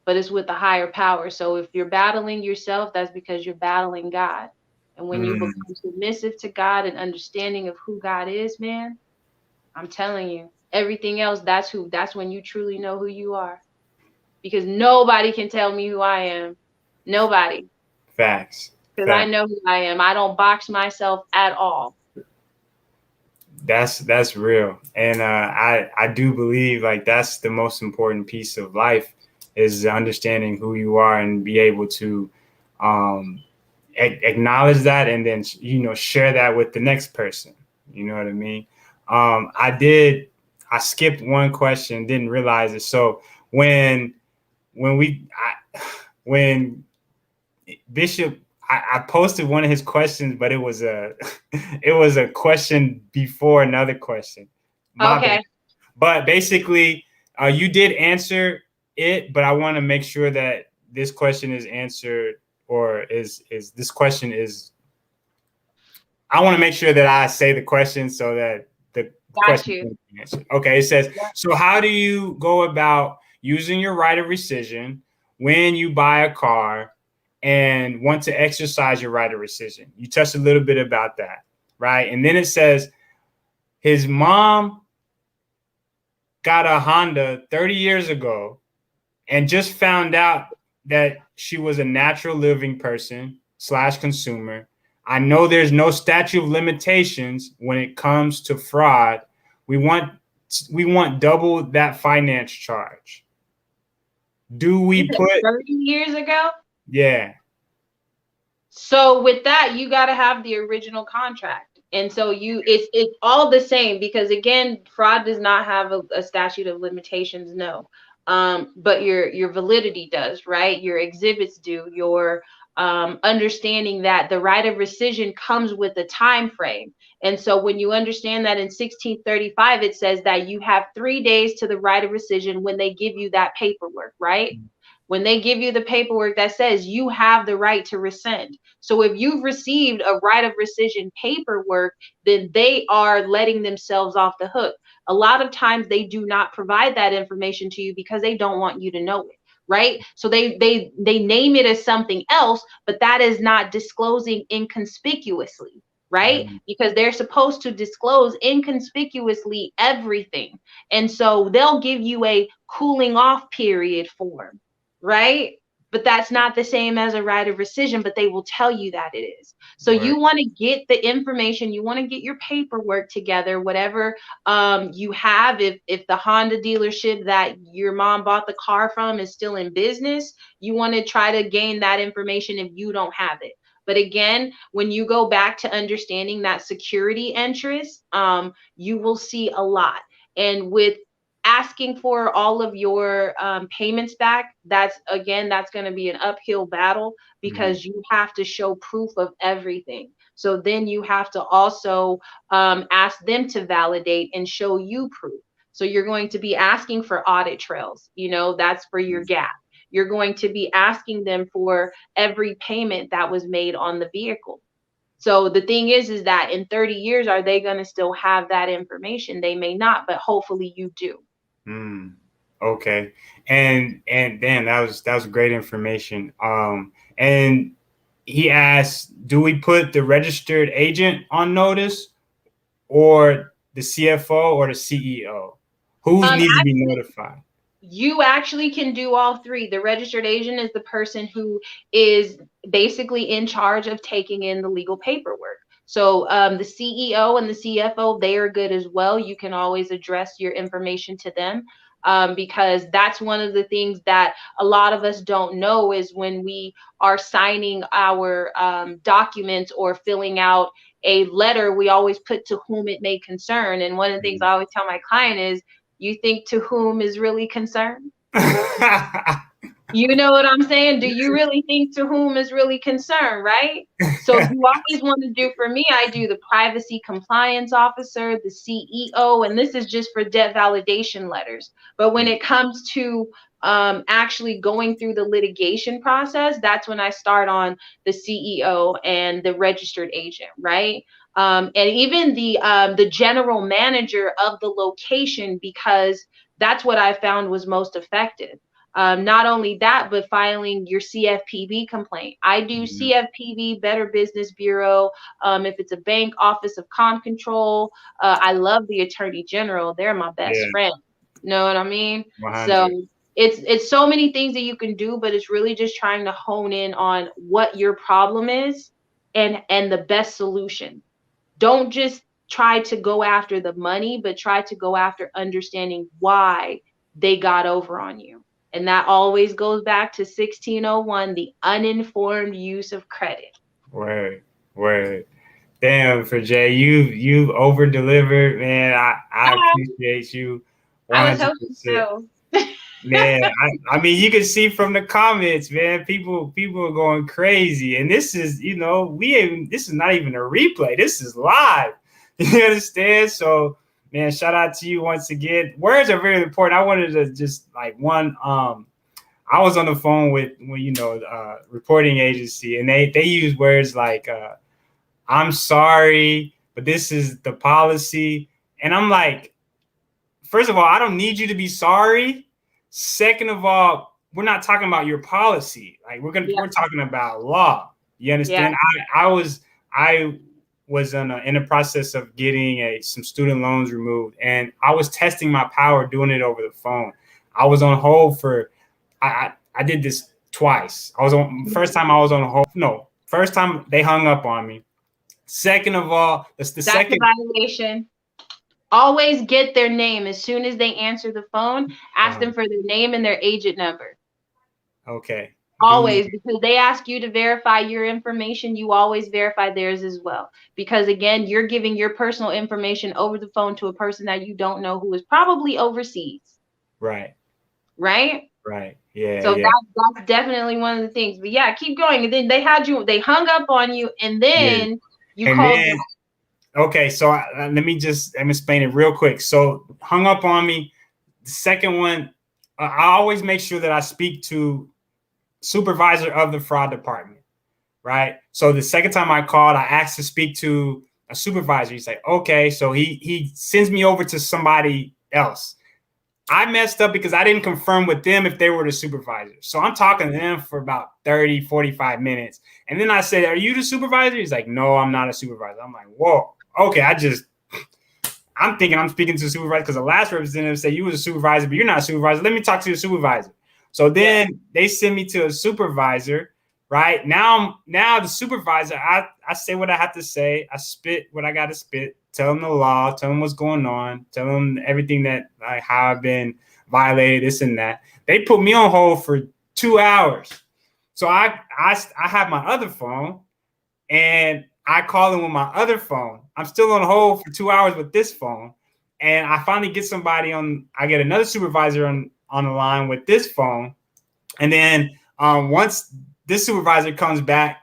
Speaker 2: but it's with the higher power. So if you're battling yourself, that's because you're battling God. And when you become submissive to God and understanding of who God is, man, I'm telling you, everything else, that's when you truly know who you are. Because nobody can tell me who I am. Nobody.
Speaker 1: Facts.
Speaker 2: Because I know who I am. I don't box myself at all.
Speaker 1: That's real. And I do believe, like, that's the most important piece of life, is understanding who you are and be able to acknowledge that, and then share that with the next person. You know what I mean? I skipped one question, didn't realize it. So when we when Bishop, I posted one of his questions, but it was a it was a question before another question. My
Speaker 2: Okay.
Speaker 1: bad. But basically, you did answer it, but I want to make sure that this question is answered, or is this question is. I want to make sure that I say the question so that the
Speaker 2: Got
Speaker 1: question
Speaker 2: you.
Speaker 1: can be answered. Okay, it says,
Speaker 2: Yep.
Speaker 1: so how do you go about using your right of rescission when you buy a car and want to exercise your right of rescission? You touched a little bit about that, right? And then it says his mom got a Honda 30 years ago and just found out that she was a natural living person / consumer. I know there's no statute of limitations when it comes to fraud. We want double that finance charge. Do
Speaker 2: You
Speaker 1: we
Speaker 2: said
Speaker 1: put
Speaker 2: 30 years ago?
Speaker 1: yeah.
Speaker 2: So with that, you got to have the original contract. And so it's all the same, because again, fraud does not have a statute of limitations, no. But your validity does, right? Your exhibits do, your understanding that the right of rescission comes with a time frame. And so when you understand that in 1635, it says that you have 3 days to the right of rescission when they give you that paperwork, right? When they give you the paperwork that says you have the right to rescind. So if you've received a right of rescission paperwork, then they are letting themselves off the hook. A lot of times they do not provide that information to you because they don't want you to know it, right? So they name it as something else, but that is not disclosing inconspicuously, right? Because they're supposed to disclose inconspicuously everything. And so they'll give you a cooling off period form, right? But that's not the same as a right of rescission, but they will tell you that it is. So
Speaker 1: Right.
Speaker 2: you want to get the information, you want to get your paperwork together, whatever you have. If the Honda dealership that your mom bought the car from is still in business, you want to try to gain that information if you don't have it. But again, when you go back to understanding that security interest, you will see a lot. And with asking for all of your payments back, that's going to be an uphill battle, because you have to show proof of everything. So then you have to also ask them to validate and show you proof. So you're going to be asking for audit trails, that's for your gap. You're going to be asking them for every payment that was made on the vehicle. So the thing is that in 30 years, are they going to still have that information? They may not, but hopefully you do.
Speaker 1: Okay. And Dan, that was great information. And he asked, do we put the registered agent on notice, or the CFO, or the CEO? Who needs to be notified?
Speaker 2: You actually can do all three. The registered agent is the person who is basically in charge of taking in the legal paperwork. So the CEO and the CFO, they are good as well. You can always address your information to them, because that's one of the things that a lot of us don't know is when we are signing our documents or filling out a letter, we always put to whom it may concern. And one of the things I always tell my client is, you think to whom is really concerned? You know what I'm saying? Do you really think to whom is really concerned, right? So you always want to do, for me, I do the privacy compliance officer, the CEO, and this is just for debt validation letters. But when it comes to actually going through the litigation process, that's when I start on the CEO and the registered agent, right? And even the general manager of the location, because that's what I found was most effective. Not only that, but filing your CFPB complaint. I do CFPB, Better Business Bureau. If it's a bank, Office of Com Control. I love the Attorney General. They're my best friend. Know what I mean?
Speaker 1: 100.
Speaker 2: So it's so many things that you can do, but it's really just trying to hone in on what your problem is and the best solution. Don't just try to go after the money, but try to go after understanding why they got over on you. And that always goes back to 1601, the uninformed use of credit.
Speaker 1: Word, word. Damn, Frejai, you've over delivered, man. I
Speaker 2: Ah,
Speaker 1: appreciate you
Speaker 2: I was
Speaker 1: 100%.
Speaker 2: hoping so.
Speaker 1: Man, I mean, you can see from the comments, man. People are going crazy, and this is, this is not even a replay. This is live. You understand? So, man, shout out to you once again. Words are very important. I wanted to just like one. I was on the phone with, reporting agency, and they use words like, "I'm sorry, but this is the policy," and I'm like, first of all, I don't need you to be sorry. Second of all, we're not talking about your policy. Like
Speaker 2: Yeah,
Speaker 1: we're talking about law. You
Speaker 2: yeah,
Speaker 1: understand? I was in the process of getting some student loans removed, and I was testing my power doing it over the phone. I was on hold for I did this twice. I was on first time I was on hold. No, first time they hung up on me. Second of all, that's the
Speaker 2: that's a
Speaker 1: second.
Speaker 2: violation. Always get their name as soon as they answer the phone. Ask
Speaker 1: Uh,
Speaker 2: them for their name and their agent number.
Speaker 1: okay, give me
Speaker 2: Always, because they ask you to verify your information, you always verify theirs as well. Because again, you're giving your personal information over the phone to a person that you don't know who is probably overseas,
Speaker 1: right.
Speaker 2: right?
Speaker 1: Right. Yeah.
Speaker 2: So
Speaker 1: Yeah.
Speaker 2: that's definitely one of the things. But yeah, keep going. And then they hung up on you, and
Speaker 1: Yeah.
Speaker 2: then you
Speaker 1: And
Speaker 2: called
Speaker 1: then,
Speaker 2: back.
Speaker 1: okay. So let me explain it real quick. So hung up on me. The second one, I always make sure that I speak to supervisor of the fraud department. Right. So the second time I called, I asked to speak to a supervisor. He's like, okay. So he sends me over to somebody else. I messed up because I didn't confirm with them if they were the supervisor. So I'm talking to them for about 30, 45 minutes. And then I said, are you the supervisor? He's like, no, I'm not a supervisor. I'm like, whoa, okay. I'm thinking I'm speaking to the supervisor because the last representative said you was a supervisor, but you're not a supervisor. Let me talk to your supervisor. So
Speaker 2: Yeah.
Speaker 1: then they send me to a supervisor. Right now, the supervisor, I say what I have to say. I spit what I got to spit. Tell them the law. Tell them what's going on. Tell them everything that like how I've been violated, this and that. They put me on hold for 2 hours. So I have my other phone and I call them with my other phone. I'm still on hold for 2 hours with this phone. And I finally get somebody on, I get another supervisor on the line with this phone. And then once this supervisor comes back,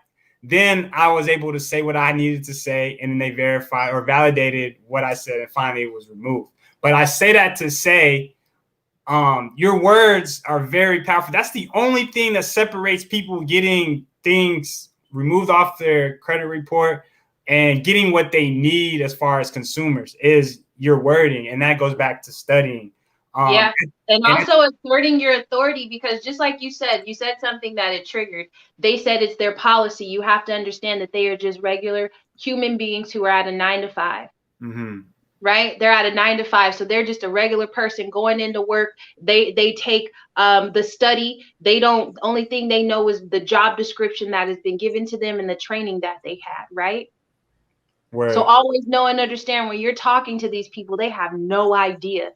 Speaker 1: then I was able to say what I needed to say. And then they verified or validated what I said. And finally it was removed. But I say that to say, your words are very powerful. That's the only thing that separates people getting things removed off their credit report and getting what they need as far as consumers is your wording, and that goes back to studying. Um,
Speaker 2: Yeah. And
Speaker 1: and
Speaker 2: also asserting your authority, because just like you said something that it triggered. They said it's their policy. You have to understand that they are just regular human beings who are at a 9 to 5.
Speaker 1: mm-hmm,
Speaker 2: Right, they're at a 9 to 5, so they're just a regular person going into work. They take the study. They don't, only thing they know is the job description that has been given to them and the training that they had, right? So
Speaker 1: word,
Speaker 2: always know and understand when you're talking to these people, they have no idea.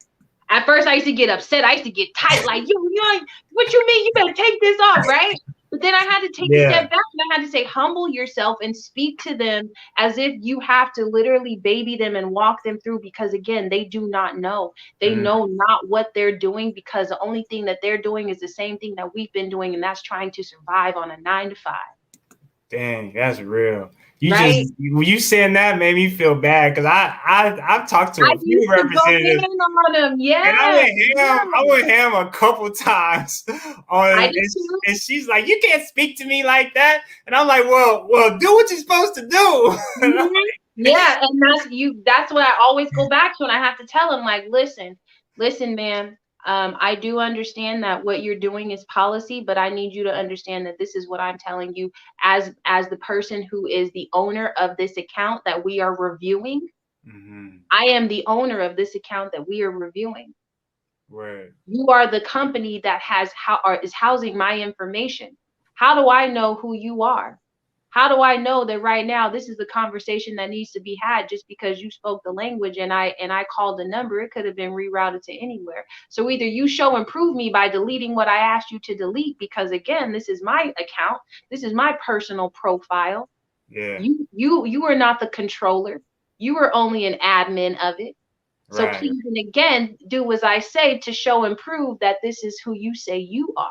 Speaker 2: At first, I used to get upset. I used to get tight, like, what you mean? You better take this off, right? But then I had to take a
Speaker 1: yeah,
Speaker 2: step back and I had to say, humble yourself and speak to them as if you have to literally baby them and walk them through, because again, they do not know. They
Speaker 1: mm,
Speaker 2: know not what they're doing, because the only thing that they're doing is the same thing that we've been doing, and that's trying to survive on a 9 to 5.
Speaker 1: dang, that's real.
Speaker 2: Right?
Speaker 1: When you saying that made me feel bad because I've talked to
Speaker 2: I
Speaker 1: a few
Speaker 2: used to go in
Speaker 1: representatives.
Speaker 2: on them.
Speaker 1: And
Speaker 2: Yes.
Speaker 1: I
Speaker 2: Yes.
Speaker 1: went ham a couple times on,
Speaker 2: I did too.
Speaker 1: and she's like, "You can't speak to me like that," and I'm like, "Well, do what you're supposed to do."
Speaker 2: Mhm. Yeah, and that's what I always go back to, and I have to tell him, like, listen, man, I do understand that what you're doing is policy, but I need you to understand that this is what I'm telling you as the person who is the owner of this account that we are reviewing.
Speaker 1: Mm-hmm.
Speaker 2: I am the owner of this account that we are reviewing.
Speaker 1: Word.
Speaker 2: You are the company that is housing my information. How do I know who you are? How do I know that right now this is the conversation that needs to be had just because you spoke the language and I called the number? It could have been rerouted to anywhere. So either you show and prove me by deleting what I asked you to delete, because again, this is my account. This is my personal profile.
Speaker 1: Yeah.
Speaker 2: You are not the controller. You are only an admin of it. So
Speaker 1: Right.
Speaker 2: please and again, do as I say to show and prove that this is who you say you are.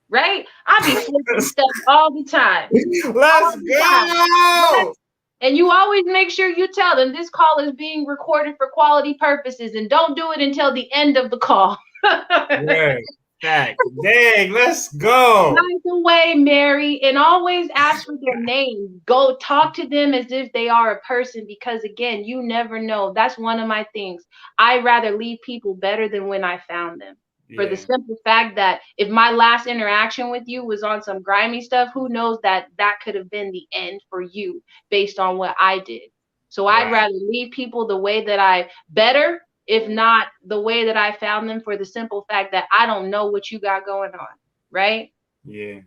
Speaker 2: Right? I be flipping stuff all the time.
Speaker 1: Let's
Speaker 2: All the time. Right?
Speaker 1: go.
Speaker 2: And you always make sure you tell them this call is being recorded for quality purposes and don't do it until the end of the call.
Speaker 1: Right. Facts. Dang, let's go.
Speaker 2: By the way, Mary, and always ask for their name. Go talk to them as if they are a person because, again, you never know. That's one of my things. I rather leave people better than when I found them. For the
Speaker 1: Yeah.
Speaker 2: simple fact that if my last interaction with you was on some grimy stuff, who knows that that could have been the end for you based on what I did. So I'd
Speaker 1: Right.
Speaker 2: rather leave people the way that I better, if not the way that I found them, for the simple fact that I don't know what you got going on. Right?
Speaker 1: Yeah.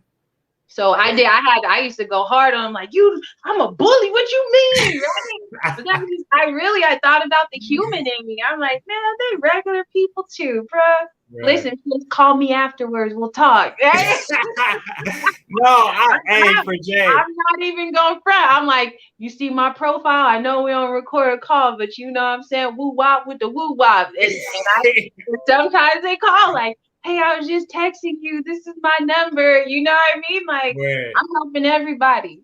Speaker 2: So I did. I used to go hard on them, like, I'm a bully. What you mean, right? But that was just, I thought about the human in me. I'm like, man, they regular people too, bruh.
Speaker 1: Right.
Speaker 2: Listen, just call me afterwards. We'll talk. Right?
Speaker 1: No, hey,
Speaker 2: I'm,
Speaker 1: for Jay.
Speaker 2: I'm not even going front. I'm like, you see my profile? I know we don't record a call, but you know what I'm saying? Woo wop with the woo wop. And sometimes they call like, hey, I was just texting you. This is my number. You know what I mean? Like,
Speaker 1: Word.
Speaker 2: I'm helping everybody.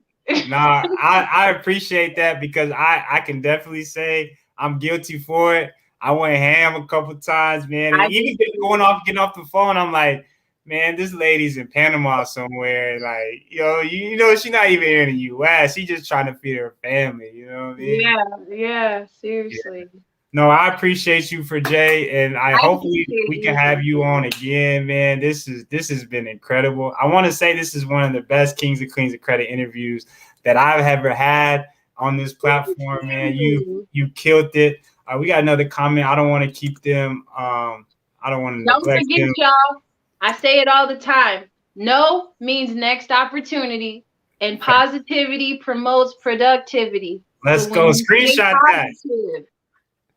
Speaker 1: Nah, I appreciate that because I can definitely say I'm guilty for it. I went ham a couple times, man. And
Speaker 2: I
Speaker 1: even
Speaker 2: did
Speaker 1: just
Speaker 2: too.
Speaker 1: going off, getting off the phone, I'm like, man, this lady's in Panama somewhere. Like, you know, she's not even here in the US. She's just trying to feed her family. You know what I mean?
Speaker 2: Yeah,
Speaker 1: Yeah.
Speaker 2: seriously.
Speaker 1: No, I appreciate you for Jay, and I
Speaker 2: I
Speaker 1: hopefully
Speaker 2: appreciate
Speaker 1: we can
Speaker 2: you.
Speaker 1: have you on again, man. This has been incredible. I want to say this is one of the best Kings and Queens of Credit interviews that I've ever had on this platform, man. You killed it. We got another comment. I don't want to keep them. I don't want to
Speaker 2: Don't
Speaker 1: neglect
Speaker 2: forget,
Speaker 1: them.
Speaker 2: y'all. I say it all the time. No means next opportunity, and positivity promotes productivity. So
Speaker 1: Let's go. Screenshot that.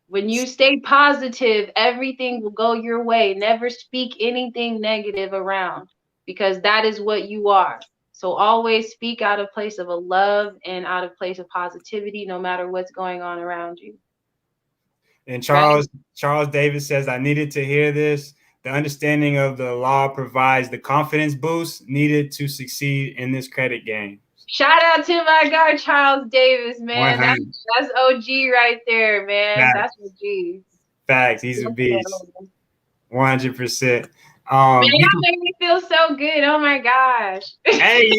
Speaker 2: when you stay positive, everything will go your way. Never speak anything negative around because that is what you are. So always speak out of place of a love and out of place of positivity, no matter what's going on around you.
Speaker 1: And
Speaker 2: Right?
Speaker 1: Charles Davis says, I needed to hear this. The understanding of the law provides the confidence boost needed to succeed in this credit game.
Speaker 2: Shout out to my guy Charles Davis, man.
Speaker 1: 100.
Speaker 2: That's OG right there, man.
Speaker 1: Facts.
Speaker 2: That's OG.
Speaker 1: Facts. He's a beast. 100%.
Speaker 2: Man,
Speaker 1: You
Speaker 2: y'all
Speaker 1: can,
Speaker 2: make me feel so good. Oh my gosh.
Speaker 1: hey,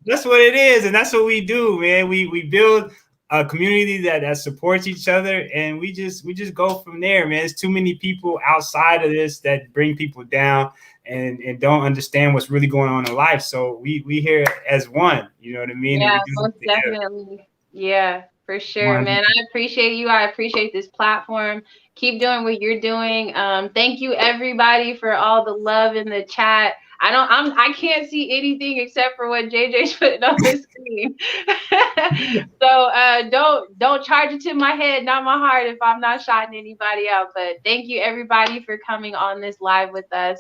Speaker 1: that's what it is, and that's what we do, man. We build a community that supports each other, and we just go from there, man. There's too many people outside of this that bring people down and don't understand what's really going on in life. So we here as one, you know what I mean? And
Speaker 2: Yeah,
Speaker 1: we do
Speaker 2: most
Speaker 1: this together.
Speaker 2: definitely. Yeah, for sure,
Speaker 1: 100%.
Speaker 2: man. I appreciate you. I appreciate this platform. Keep doing what you're doing. Thank you everybody for all the love in the chat. I can't see anything except for what JJ's putting on the screen. So don't charge it to my head, not my heart, if I'm not shouting anybody out. But thank you everybody for coming on this live with us.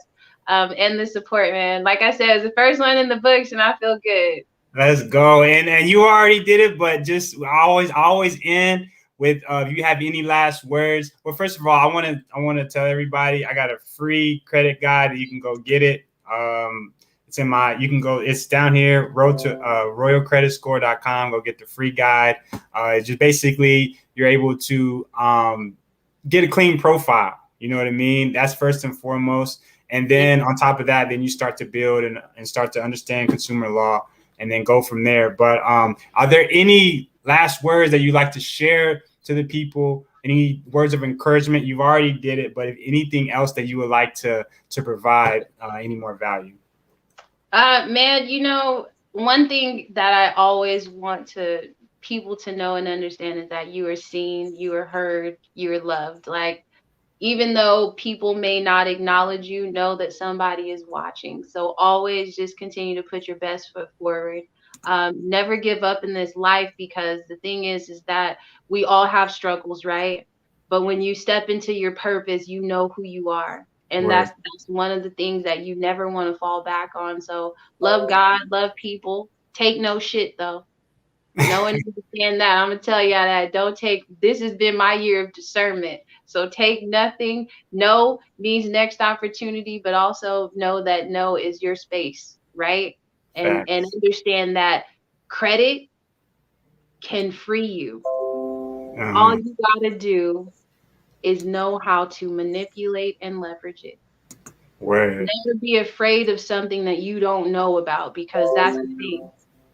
Speaker 2: And the support, man. Like I said, it's the first one in the books, and I feel good.
Speaker 1: Let's go. And you already did it, but just always end with if you have any last words. Well, first of all, I want to tell everybody I got a free credit guide that you can go get it. It's in my you can go, it's down here, road to royalcreditscore.com. Go get the free guide. It's just basically you're able to get a clean profile. You know what I mean? That's first and foremost. And then on top of that, then you start to build and start to understand consumer law and then go from there. But are there any last words that you'd like to share to the people? Any words of encouragement? You've already did it, but if anything else that you would like to provide any more value?
Speaker 2: Man, one thing that I always want people to know and understand is that you are seen, you are heard, you are loved. Like, even though people may not acknowledge you, know that somebody is watching. So always just continue to put your best foot forward. Never give up in this life, because the thing is that we all have struggles, right? But when you step into your purpose, you know who you are. And
Speaker 1: Word.
Speaker 2: that's one of the things that you never want to fall back on. So love God, love people. Take no shit though. No one understand that. I'm gonna tell y'all that. Don't take. This has been my year of discernment. So take nothing. No means next opportunity, but also know that no is your space, right? And
Speaker 1: Facts.
Speaker 2: understand that credit can free you. All
Speaker 1: Uh-huh.
Speaker 2: you gotta do is know how to manipulate and leverage it.
Speaker 1: Word.
Speaker 2: Never be afraid of something that you don't know about, because that's the thing.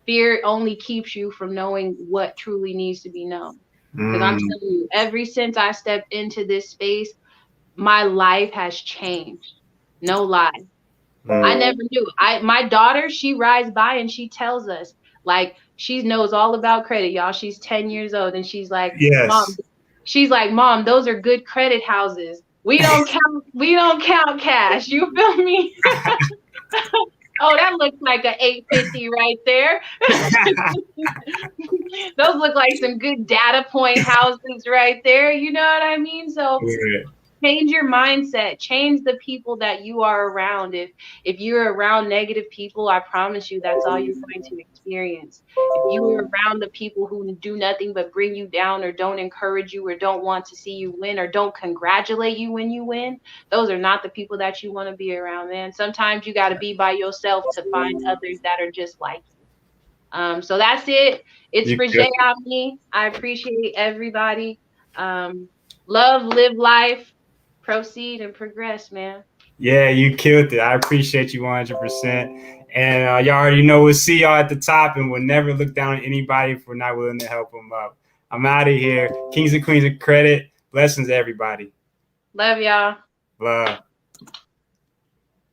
Speaker 2: Fear only keeps you from knowing what truly needs to be known. Because I'm
Speaker 1: Mm,
Speaker 2: telling you, ever since I stepped into this space, my life has changed. No lie. I
Speaker 1: mm.
Speaker 2: never knew. My daughter, she rides by and she tells us, like, she knows all about credit, y'all. She's 10 years old and
Speaker 1: Yes.
Speaker 2: She's like, Mom, those are good credit houses. We don't count cash. You feel me? Oh, that looks like a 850 right there. Those look like some good data point houses right there. You know what I mean? So
Speaker 1: Word.
Speaker 2: change your mindset, change the people that you are around. If you're around negative people, I promise you that's all you're going to experience. If you are around the people who do nothing but bring you down, or don't encourage you, or don't want to see you win, or don't congratulate you when you win, those are not the people that you want to be around, man. Sometimes you got to be by yourself to find others that are just like you. So that's it. It's
Speaker 1: You
Speaker 2: Frejai
Speaker 1: killed it.
Speaker 2: on me. I appreciate everybody. Um, love, live life, proceed, and progress, man.
Speaker 1: Yeah, you killed it. I appreciate you 100%. And y'all already know we'll see y'all at the top, and we'll never look down on anybody if we're not willing to help them up. I'm out of here. Kings and Queens of Credit. Blessings, everybody.
Speaker 2: Love y'all.
Speaker 1: Love.